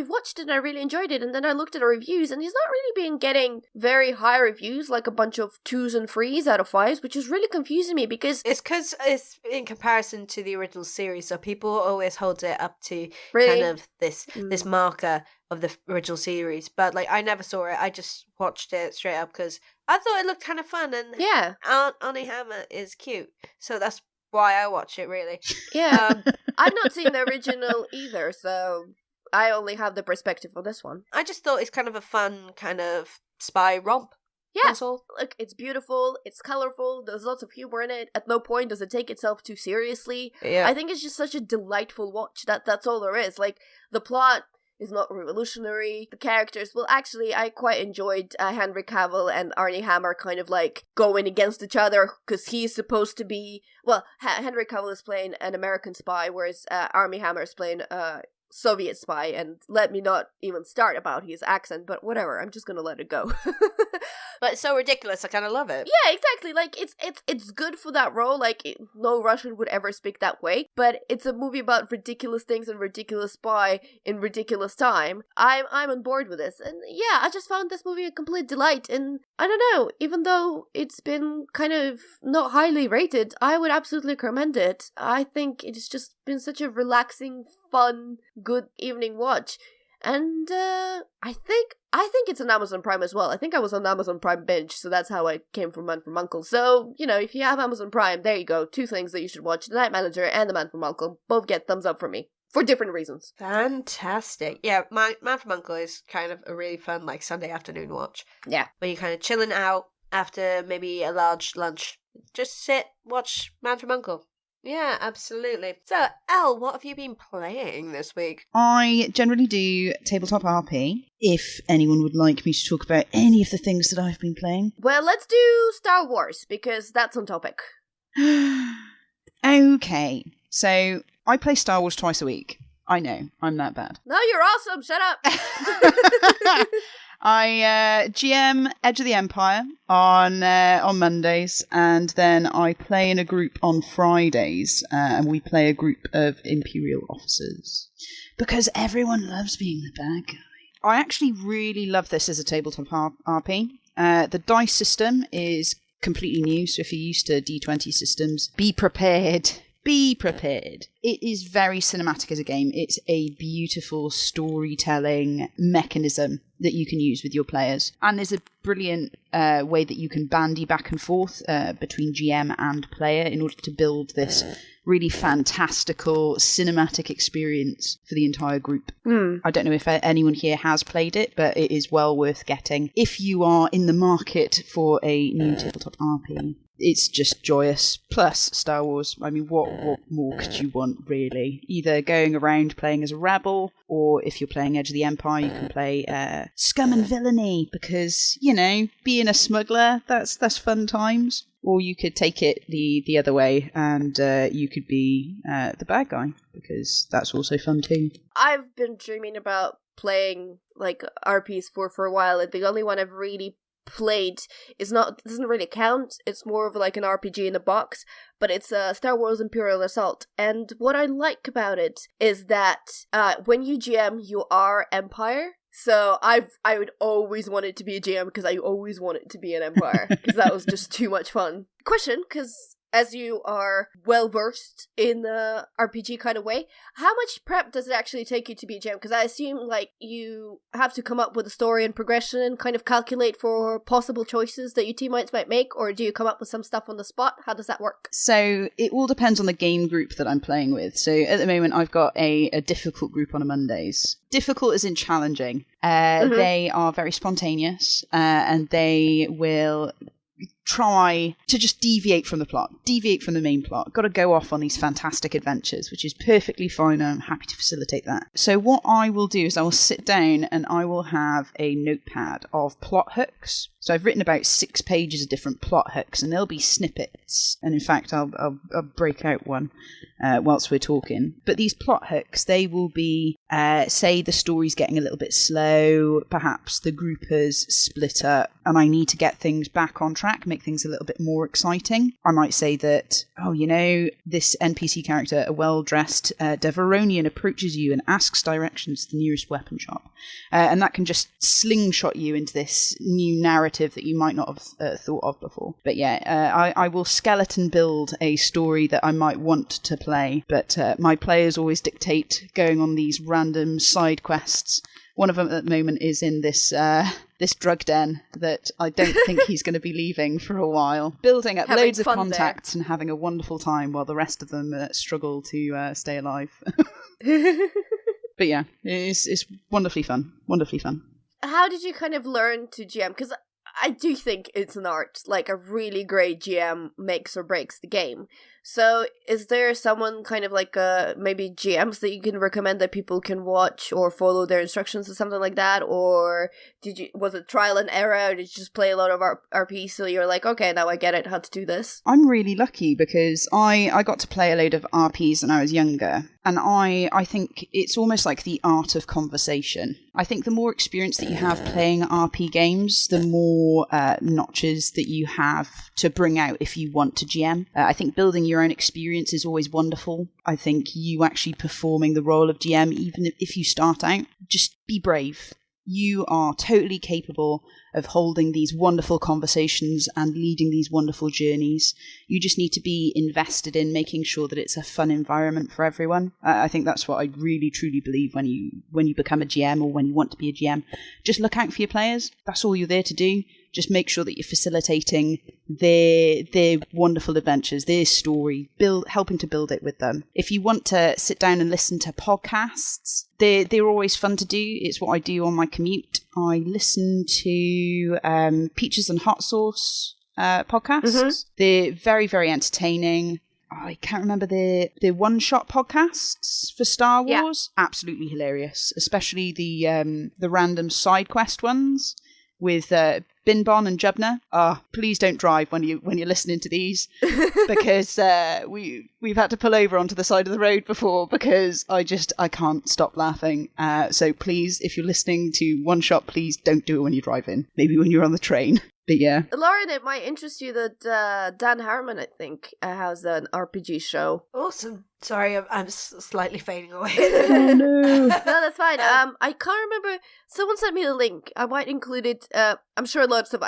watched it and I really enjoyed it, and then I looked at the reviews, and he's not really been getting very high reviews, like a bunch of 2s and 3s out of 5s, which is really confusing me, because it's in comparison to the original series, so people always hold it up to really? kind of this marker of the original series. But like, I never saw it. I just watched it straight up because I thought it looked kind of fun, and Armie Hammer is cute, so that's why I watch it, really. Yeah. I've not seen the original either, so I only have the perspective for this one. I just thought it's kind of a fun kind of spy romp. Yeah, That's all. look, it's beautiful, it's colorful, there's lots of humor in it. At no point does it take itself too seriously. Yeah. I think it's just such a delightful watch. That's all there is. Like, the plot is not revolutionary. The characters, well, actually, I quite enjoyed Henry Cavill and Arnie Hammer kind of like going against each other, because he's supposed to be, well, Henry Cavill is playing an American spy, whereas Armie Hammer is playing Soviet spy, and let me not even start about his accent, but whatever, I'm just gonna let it go. But it's so ridiculous, I kind of love it. Yeah, exactly. Like, it's good for that role. Like, no Russian would ever speak that way. But it's a movie about ridiculous things and ridiculous spy in ridiculous time. I'm on board with this, and yeah, I just found this movie a complete delight. And I don't know, even though it's been kind of not highly rated, I would absolutely recommend it. I think it's just been such a relaxing, fun, good evening watch. And I think it's on Amazon Prime as well. I think I was on Amazon Prime binge, so that's how I came from Man From U.N.C.L.E. So, you know, if you have Amazon Prime, there you go. 2 things that you should watch. The Night Manager and The Man From U.N.C.L.E. both get thumbs up from me. For different reasons. Fantastic. Yeah, Man From U.N.C.L.E. is kind of a really fun, like, Sunday afternoon watch. Yeah. Where you're kind of chilling out after maybe a large lunch. Just sit, watch Man From U.N.C.L.E. Yeah, absolutely. So, Elle, what have you been playing this week? I generally do tabletop RP, if anyone would like me to talk about any of the things that I've been playing. Well, let's do Star Wars, because that's on topic. Okay, so I play Star Wars twice a week. I know, I'm that bad. No, you're awesome, shut up! I GM Edge of the Empire on Mondays, and then I play in a group on Fridays, and we play a group of Imperial officers. Because everyone loves being the bad guy. I actually really love this as a tabletop RP. The dice system is completely new, so if you're used to D20 systems, be prepared. Be prepared. It is very cinematic as a game. It's a beautiful storytelling mechanism that you can use with your players. And there's a brilliant way that you can bandy back and forth between GM and player in order to build this really fantastical cinematic experience for the entire group. I don't know if anyone here has played it, but it is well worth getting if you are in the market for a new tabletop RP. It's just joyous. Plus Star Wars. I mean, what more could you want, really? Either going around playing as a rebel, or if you're playing Edge of the Empire, you can play Scum and Villainy, because, you know, being a smuggler, that's fun times. Or you could take it the other way, and you could be the bad guy, because that's also fun too. I've been dreaming about playing, like, RPs for a while, and the only one I've really played doesn't really count. It's more of like an RPG in a box, but it's Star Wars Imperial Assault. And what I like about it is that when you GM, you are Empire. So I would always want it to be a GM, because I always want it to be an Empire, because that was just too much fun. Question, because as you are well versed in the RPG kind of way, how much prep does it actually take you to be a GM? Because I assume, like, you have to come up with a story and progression and kind of calculate for possible choices that your teammates might make, or do you come up with some stuff on the spot? How does that work? So it all depends on the game group that I'm playing with. So at the moment, I've got a difficult group on a Mondays. Difficult as in challenging. They are very spontaneous, and they will try to just deviate from the plot, deviate from the main plot. Got to go off on these fantastic adventures, which is perfectly fine. I'm happy to facilitate that. So what I will do is I will sit down and I will have a notepad of plot hooks. So I've written about 6 pages of different plot hooks, and there'll be snippets. And in fact, I'll break out one whilst we're talking. But these plot hooks, they will be, say the story's getting a little bit slow, perhaps the group has split up, and I need to get things back on track, make things a little bit more exciting. I might say that, oh, you know, this NPC character, a well-dressed Deveronian, approaches you and asks directions to the nearest weapon shop. And that can just slingshot you into this new narrative that you might not have thought of before. But yeah, I will skeleton build a story that I might want to play, but my players always dictate going on these random side quests. One of them at the moment is in this this drug den that I don't think he's going to be leaving for a while. Building up loads of contacts and having a wonderful time while the rest of them struggle to stay alive. But yeah, it's wonderfully fun. Wonderfully fun. How did you kind of learn to GM? Because I do think it's an art. Like, a really great GM makes or breaks the game. So, is there someone kind of like maybe GMs that you can recommend that people can watch or follow their instructions or something like that? Or was it trial and error? Or did you just play a lot of RP so you're like, okay, now I get it, how to do this? I'm really lucky because I got to play a load of RPs when I was younger. And I think it's almost like the art of conversation. I think the more experience that you have playing RP games, the more notches that you have to bring out if you want to GM. I think building your own experience is always wonderful. I think you actually performing the role of GM, even if you start out, just be brave. You are totally capable of holding these wonderful conversations and leading these wonderful journeys. You just need to be invested in making sure that it's a fun environment for everyone. I think that's what I really truly believe when you become a GM or when you want to be a GM. Just look out for your players. That's all you're there to do. Just make sure that you're facilitating their wonderful adventures, their story, helping to build it with them. If you want to sit down and listen to podcasts, they're always fun to do. It's what I do on my commute. I listen to Peaches and Hot Sauce podcasts. Mm-hmm. They're very, very entertaining. I can't remember their one-shot podcasts for Star Wars. Yeah. Absolutely hilarious, especially the random side quest ones with Binbon and Jubna. Please don't drive when you're listening to these, because we've had to pull over onto the side of the road before because I can't stop laughing. So please, if you're listening to One Shot, please don't do it when you're driving. Maybe when you're on the train. But yeah. Lauren, it might interest you that Dan Harmon, I think, has an RPG show. Awesome. Sorry, I'm slightly fading away. Oh no. No, that's fine. I can't remember. Someone sent me the link. I might include it. I'm sure lots of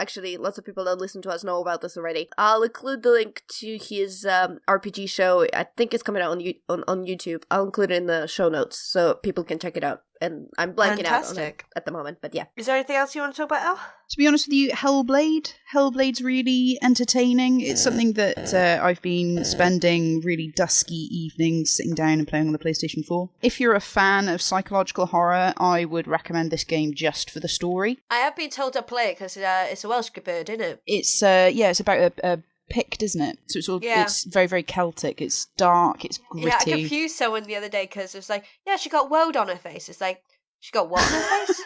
people that listen to us know about this already. I'll include the link to his RPG show. I think it's coming out on YouTube. I'll include it in the show notes so people can check it out. And I'm blanking out on it at the moment, but yeah. Is there anything else you want to talk about, Elle? To be honest with you, Hellblade's really entertaining. It's something that I've been spending really dusky evenings sitting down and playing on the PlayStation 4. If you're a fan of psychological horror, I would recommend this game just for the story. I have been told to play it because it's a Welsh bird, isn't it? It's about a picked, isn't it? So it's very, very Celtic. It's dark. It's gritty. Yeah, I confused someone the other day because it was like, yeah, she got woad on her face. It's like, she got what on her face?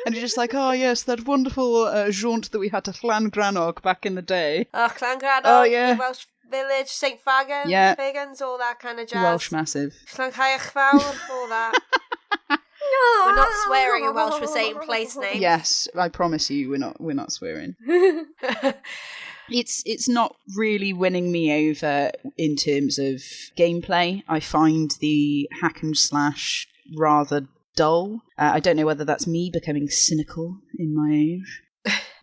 And you're just like, oh yes, that wonderful jaunt that we had to Llangrannog back in the day. Oh, Llangrannog, oh, yeah. The Welsh village, St Fagans, yeah. Fagans, all that kind of jazz. Welsh massive. Llancairchfawr, all that. We're not swearing in Welsh, we're saying place names. Yes, I promise you, we're not swearing. It's not really winning me over in terms of gameplay. I find the hack and slash rather dull. I don't know whether that's me becoming cynical in my age.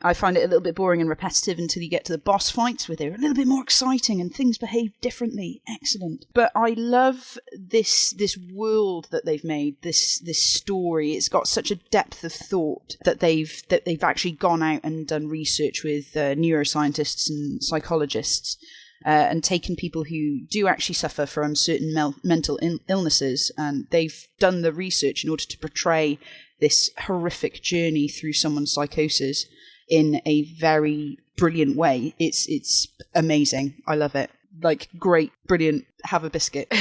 I find it a little bit boring and repetitive until you get to the boss fights where they're a little bit more exciting and things behave differently. Excellent. But I love this world that they've made, this story. It's got such a depth of thought that they've actually gone out and done research with neuroscientists and psychologists and taken people who do actually suffer from certain mental illnesses, and they've done the research in order to portray this horrific journey through someone's psychosis in a very brilliant way. It's amazing. I love it. Like, great, brilliant, have a biscuit.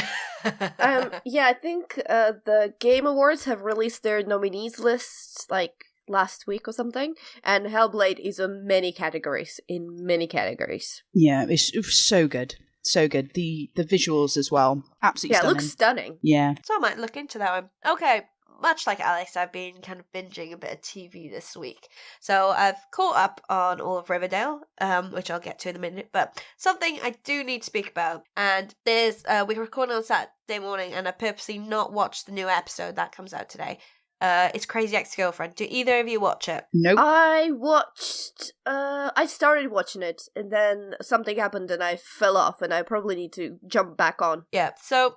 Yeah, I think the Game Awards have released their nominees lists like last week or something, and Hellblade is in many categories. Yeah, it's so good. So good. The visuals as well. Absolutely stunning. Yeah, it looks stunning. Yeah. So I might look into that one. Okay. Much like Alex, I've been kind of binging a bit of TV this week. So I've caught up on all of Riverdale, which I'll get to in a minute. But something I do need to speak about, and we're recording on Saturday morning, and I purposely not watched the new episode that comes out today. It's Crazy Ex-Girlfriend. Do either of you watch it? Nope. I started watching it, and then something happened and I fell off, and I probably need to jump back on. Yeah, so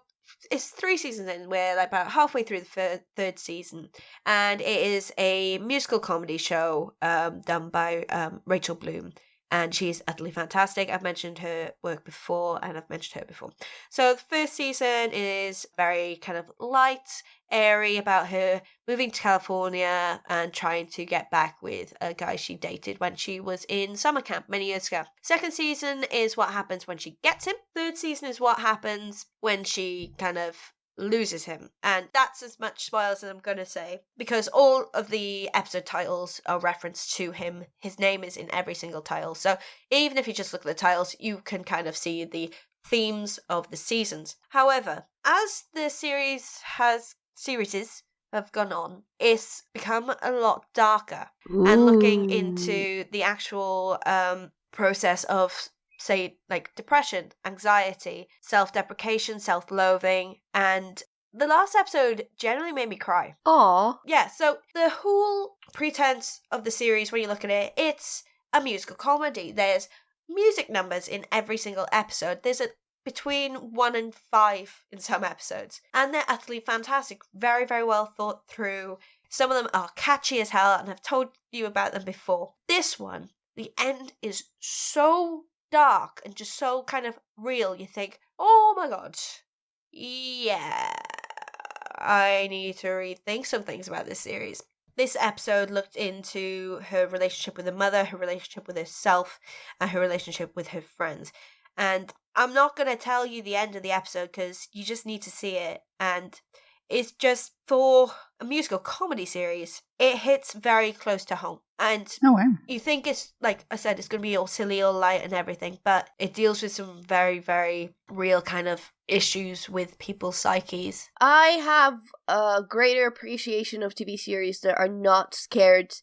it's 3 seasons in. We're like about halfway through the third season, and it is a musical comedy show done by Rachel Bloom. and she's utterly fantastic. I've mentioned her work before, and I've mentioned her before. So the first season is very kind of light, airy, about her moving to California and trying to get back with a guy she dated when she was in summer camp many years ago. Second season is what happens when she gets him. Third season is what happens when she kind of loses him, and that's as much spoilers as I'm going to say, because all of the episode titles are referenced to him. His name is in every single title, so even if you just look at the titles, you can kind of see the themes of the seasons. However, as the series have gone on, it's become a lot darker. And looking into the actual process of, say, like depression, anxiety, self-deprecation, self-loathing, and the last episode generally made me cry. Aww. Yeah, so the whole pretense of the series, when you look at it, it's a musical comedy. There's music numbers in every single episode. There's between 1 and 5 in some episodes, and they're utterly fantastic. Very, very well thought through. Some of them are catchy as hell, and I've told you about them before. This one, the end is so dark and just so kind of real. You think, oh my god, yeah, I need to rethink some things about this series. This episode looked into her relationship with her mother, her relationship with herself, and her relationship with her friends. And I'm not going to tell you the end of the episode because you just need to see it. And it's just, for a musical comedy series, it hits very close to home. And you think it's, like I said, it's going to be all silly, all light and everything, but it deals with some very, very real kind of issues with people's psyches. I have a greater appreciation of TV series that are not scared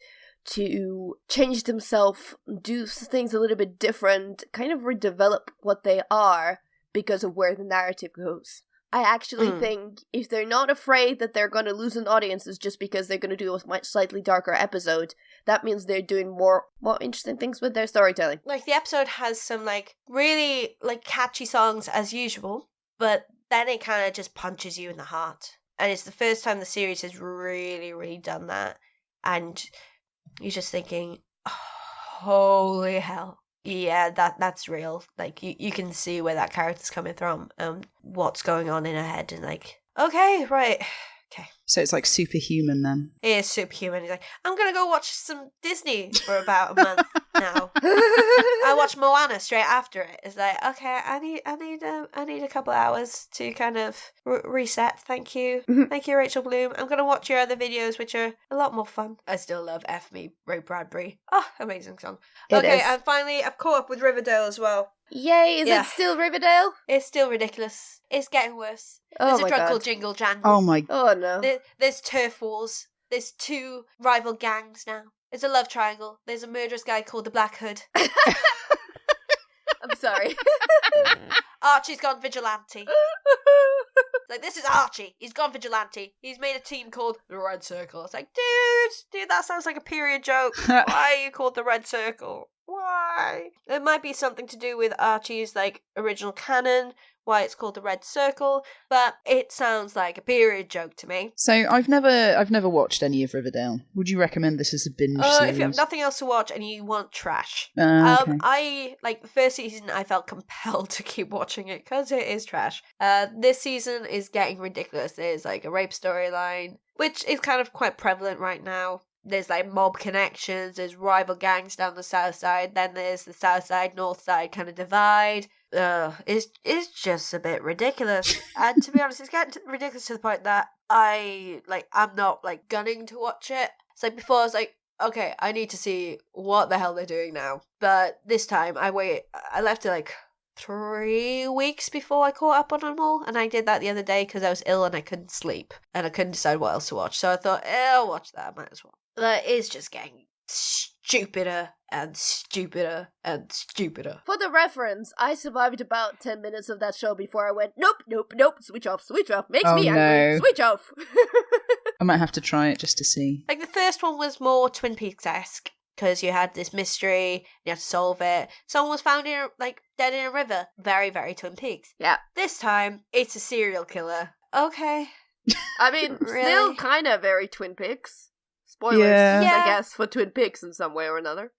to change themselves, do things a little bit different, kind of redevelop what they are because of where the narrative goes. I actually think if they're not afraid that they're going to lose an audience just because they're going to do a much slightly darker episode, that means they're doing more interesting things with their storytelling. Like, the episode has some, like, really, like, catchy songs as usual, but then it kind of just punches you in the heart. And it's the first time the series has really, really done that. And you're just thinking, holy hell. Yeah, that's real. Like, you can see where that character's coming from, what's going on in her head, and like, okay, right, okay. So it's like superhuman then. It is superhuman. He's like, I'm gonna go watch some Disney for about a month now. I watched Moana straight after it. It's like, okay, I need a couple hours to kind of reset. Thank you, Rachel Bloom. I'm gonna watch your other videos, which are a lot more fun. I still love F Me, Ray Bradbury. Oh, amazing song. Okay, and finally, I've caught up with Riverdale as well. Yay! Is it still Riverdale? It's still ridiculous. It's getting worse. Oh, There's a my drug God. called Jingle Jangle. Oh my. Oh no. There's turf wars. There's 2 rival gangs now. There's a love triangle. There's a murderous guy called the Black Hood. I'm sorry. Archie's gone vigilante. Like, this is Archie. He's gone vigilante. He's made a team called the Red Circle. It's like, dude, that sounds like a period joke. Why are you called the Red Circle? Why? It might be something to do with Archie's, like, original canon, why it's called the Red Circle, but it sounds like a period joke to me. So I've never watched any of Riverdale. Would you recommend this as a binge series? If you have nothing else to watch and you want trash. Okay. I, like, the first season, I felt compelled to keep watching it because it is trash. This season is getting ridiculous. There's, like, a rape storyline, which is kind of quite prevalent right now. There's, like, mob connections, there's rival gangs down the south side, then there's the south side, north side kind of divide. It's just a bit ridiculous. And to be honest, it's getting ridiculous to the point that I'm not, like, gunning to watch it. It's like, before I was like, okay, I need to see what the hell they're doing now. But this time, I left it, like, 3 weeks before I caught up on them all, and I did that the other day because I was ill and I couldn't sleep, and I couldn't decide what else to watch, so I thought, I'll watch that, I might as well. But it's just getting stupider and stupider and stupider. For the reference, I survived about 10 minutes of that show before I went, nope, switch off, makes me angry, switch off. I might have to try it just to see. Like, the first one was more Twin Peaks-esque, because you had this mystery, you had to solve it. Someone was found dead in a river. Very, very Twin Peaks. Yeah. This time, it's a serial killer. Okay. I mean, Really? still kind of very Twin Peaks. Spoilers, Yeah. I guess, for Twin Peaks in some way or another.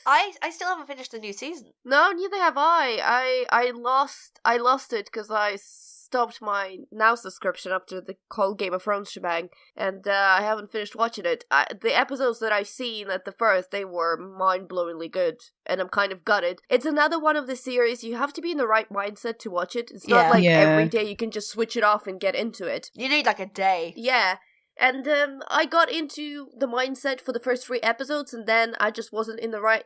I still haven't finished the new season. No, neither have I. I lost it because I stopped my Now subscription after the whole Game of Thrones shebang, and I haven't finished watching it. The episodes that I've seen at the first, they were mind-blowingly good, and I'm kind of gutted. It's another one of the series, you have to be in the right mindset to watch it. It's not like every day you can just switch it off and get into it. You need like a day. Yeah. And I got into the mindset for the first 3 episodes, and then I just wasn't in the right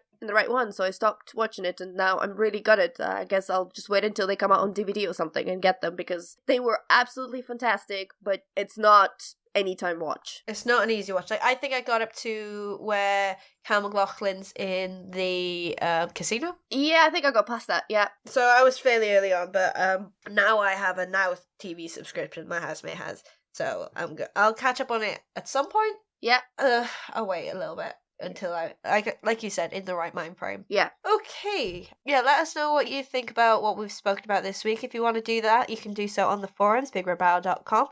one, so I stopped watching it, and now I'm really gutted. I guess I'll just wait until they come out on DVD or something and get them, because they were absolutely fantastic, but it's not anytime watch. It's not an easy watch. Like, I think I got up to where Cal McLaughlin's in the casino. Yeah, I think I got past that, yeah. So I was fairly early on, but now I have a Now TV subscription my housemate has. So I'll catch up on it at some point. Yeah. I'll wait a little bit until I like you said, in the right mind frame. Yeah. Okay. Yeah, let us know what you think about what we've spoken about this week. If you want to do that, you can do so on the forums, BigRedBarel.com.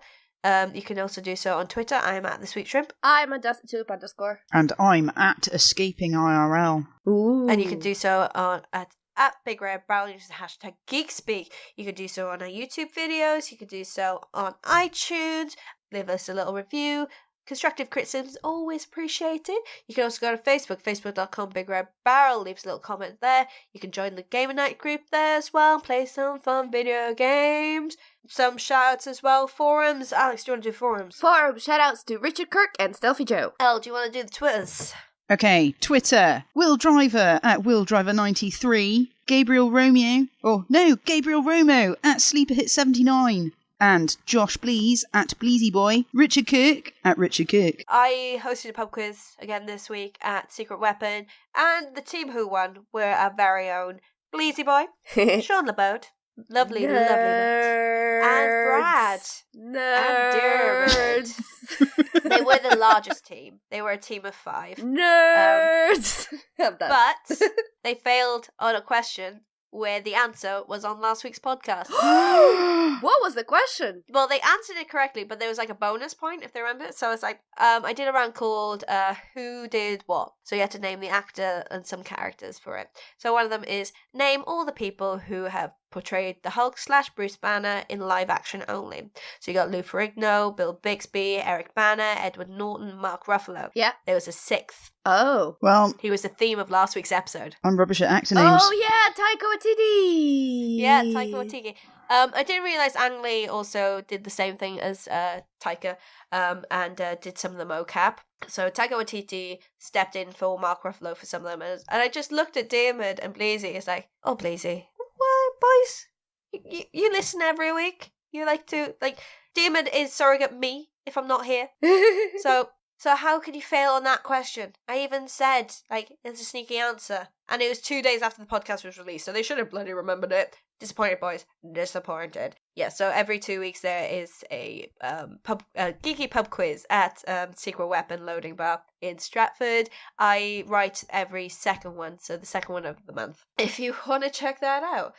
You can also do so on Twitter. I'm at TheSweetShrimp. I'm a Dust2 _. And I'm at Escaping IRL. Ooh. And you can do so at BigRedBarel, use the hashtag Geek Speak. You could do so on our YouTube videos. You could do so on iTunes. Leave us a little review. Constructive criticism is always appreciated. You can also go to Facebook, facebook.com BigRedBarel. Leave us a little comment there. You can join the Gamer Night group there as well. Play some fun video games. Some shout-outs as well. Forums. Alex, do you want to do forums? Forum shout-outs to Richard Kirk and Stealthy Joe. Elle, do you want to do the Twitters? Okay, Twitter, Will Driver at WillDriver93, Gabriel Romo at SleeperHit79, and Josh Blees at BleezyBoy, Richard Kirk at Richard Kirk. I hosted a pub quiz again this week at Secret Weapon, and the team who won were our very own Bleezy Boy, Sean LeBode, lovely, and Brad, and Dermot. They were the largest team. They were a team of 5. Nerds! But they failed on a question where the answer was on last week's podcast. What was the question? Well, they answered it correctly, but there was like a bonus point if they remember it. So it's like, I did a round called Who Did What? So you had to name the actor and some characters for it. So one of them is name all the people who have portrayed the Hulk / Bruce Banner in live action only. So you got Lou Ferrigno, Bill Bixby, Eric Bana, Edward Norton, Mark Ruffalo. Yeah. There was a 6th. Oh. Well, He was the theme of last week's episode. I'm rubbish at actor names. Oh yeah, Taika Waititi. Yeah, Taika Waititi. I didn't realise Ang Lee also did the same thing as Taika, and did some of the mocap. So Taika Waititi stepped in for Mark Ruffalo for some of them, and I just looked at Diarmuid and Bleezy. It's like, oh Bleezy, what boys? You listen every week. You like to Diarmuid is surrogate me if I'm not here. So how could you fail on that question? I even said, it's a sneaky answer. And it was 2 days after the podcast was released, so they should have bloody remembered it. Disappointed, boys. Disappointed. Yeah, so every 2 weeks there is a geeky pub quiz at Secret Weapon Loading Bar in Stratford. I write every second one, so the second one of the month. If you want to check that out.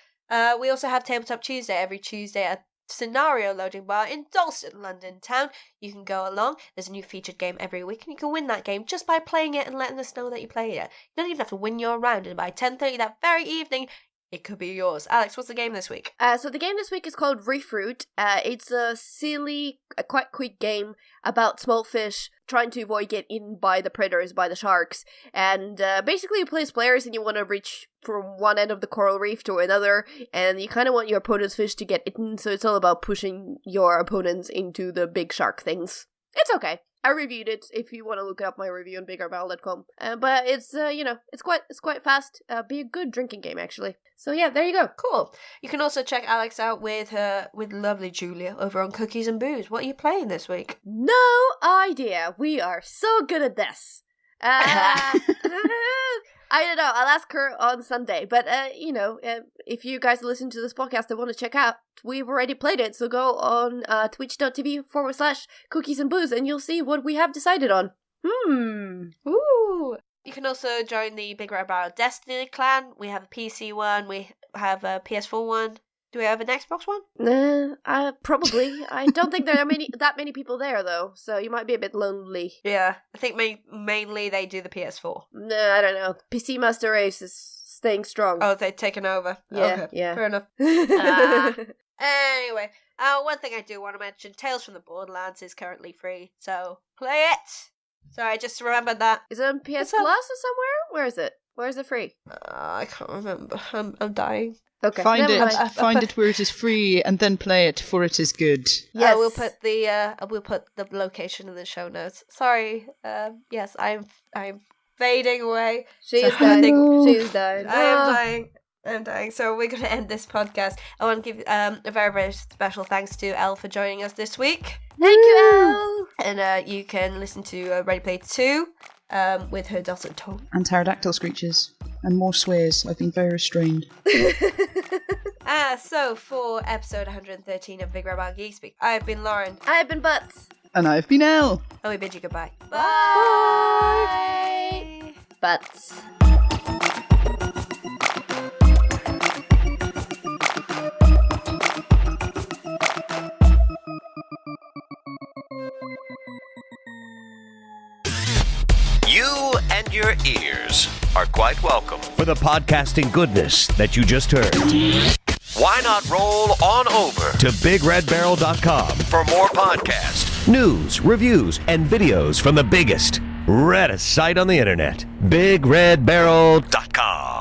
We also have Tabletop Tuesday every Tuesday at Scenario Loading Bar in Dalston, London town. You can go along. There's a new featured game every week, and you can win that game just by playing it and letting us know that you played it. You don't even have to win your round, and by 10:30 that very evening, it could be yours. Alex, what's the game this week? So the game this week is called Refruit. It's a silly, quite quick game about small fish trying to avoid getting eaten by the predators, by the sharks. And basically you play as players and you want to reach from one end of the coral reef to another, and you kind of want your opponent's fish to get eaten, so it's all about pushing your opponents into the big shark things. It's okay. I reviewed it if you want to look up my review on BigRedBarel.com. But it's it's quite fast. Be a good drinking game actually. So yeah, there you go. Cool. You can also check Alex out with lovely Julia over on Cookies and Booze. What are you playing this week? No idea. We are so good at this. I don't know. I'll ask her on Sunday. But, if you guys listen to this podcast and want to check out, we've already played it. So go on twitch.tv/cookies and booze and you'll see what we have decided on. Ooh. You can also join the Big Red Barrel Destiny clan. We have a PC one. We have a PS4 one. Do we have an Xbox One? Probably. I don't think there are that many people there, though, so you might be a bit lonely. Yeah, I think mainly they do the PS4. No, I don't know. PC Master Race is staying strong. Oh, they've taken over. Yeah, okay, yeah. fair enough. Anyway, one thing I do want to mention, Tales from the Borderlands is currently free, so play it! Sorry, I just remembered that. Is it on PS Plus or somewhere? Where is it? Where is it free? I can't remember. I'm dying. Okay. Find never it. mind. Find it where it is free, and then play it, for it is good. Yes. We'll put the location in the show notes. Sorry. Yes, I'm fading away. She is I dying. think- She is dying. I'm dying. So we're going to end this podcast. I want to give a very, very special thanks to Elle for joining us this week. Thank you, Elle. And you can listen to Ready Player 2 with her dulcet tone. And pterodactyl screeches. And more swears. I've been very restrained. So for episode 113 of BigRedBarel Geek Speak, I've been Lauren. I have been Butts. And I've been Elle. And we bid you goodbye. Bye. Butts. You and your ears are quite welcome for the podcasting goodness that you just heard. Why not roll on over to BigRedBarel.com for more podcasts, news, reviews, and videos from the biggest, reddest site on the internet, BigRedBarel.com.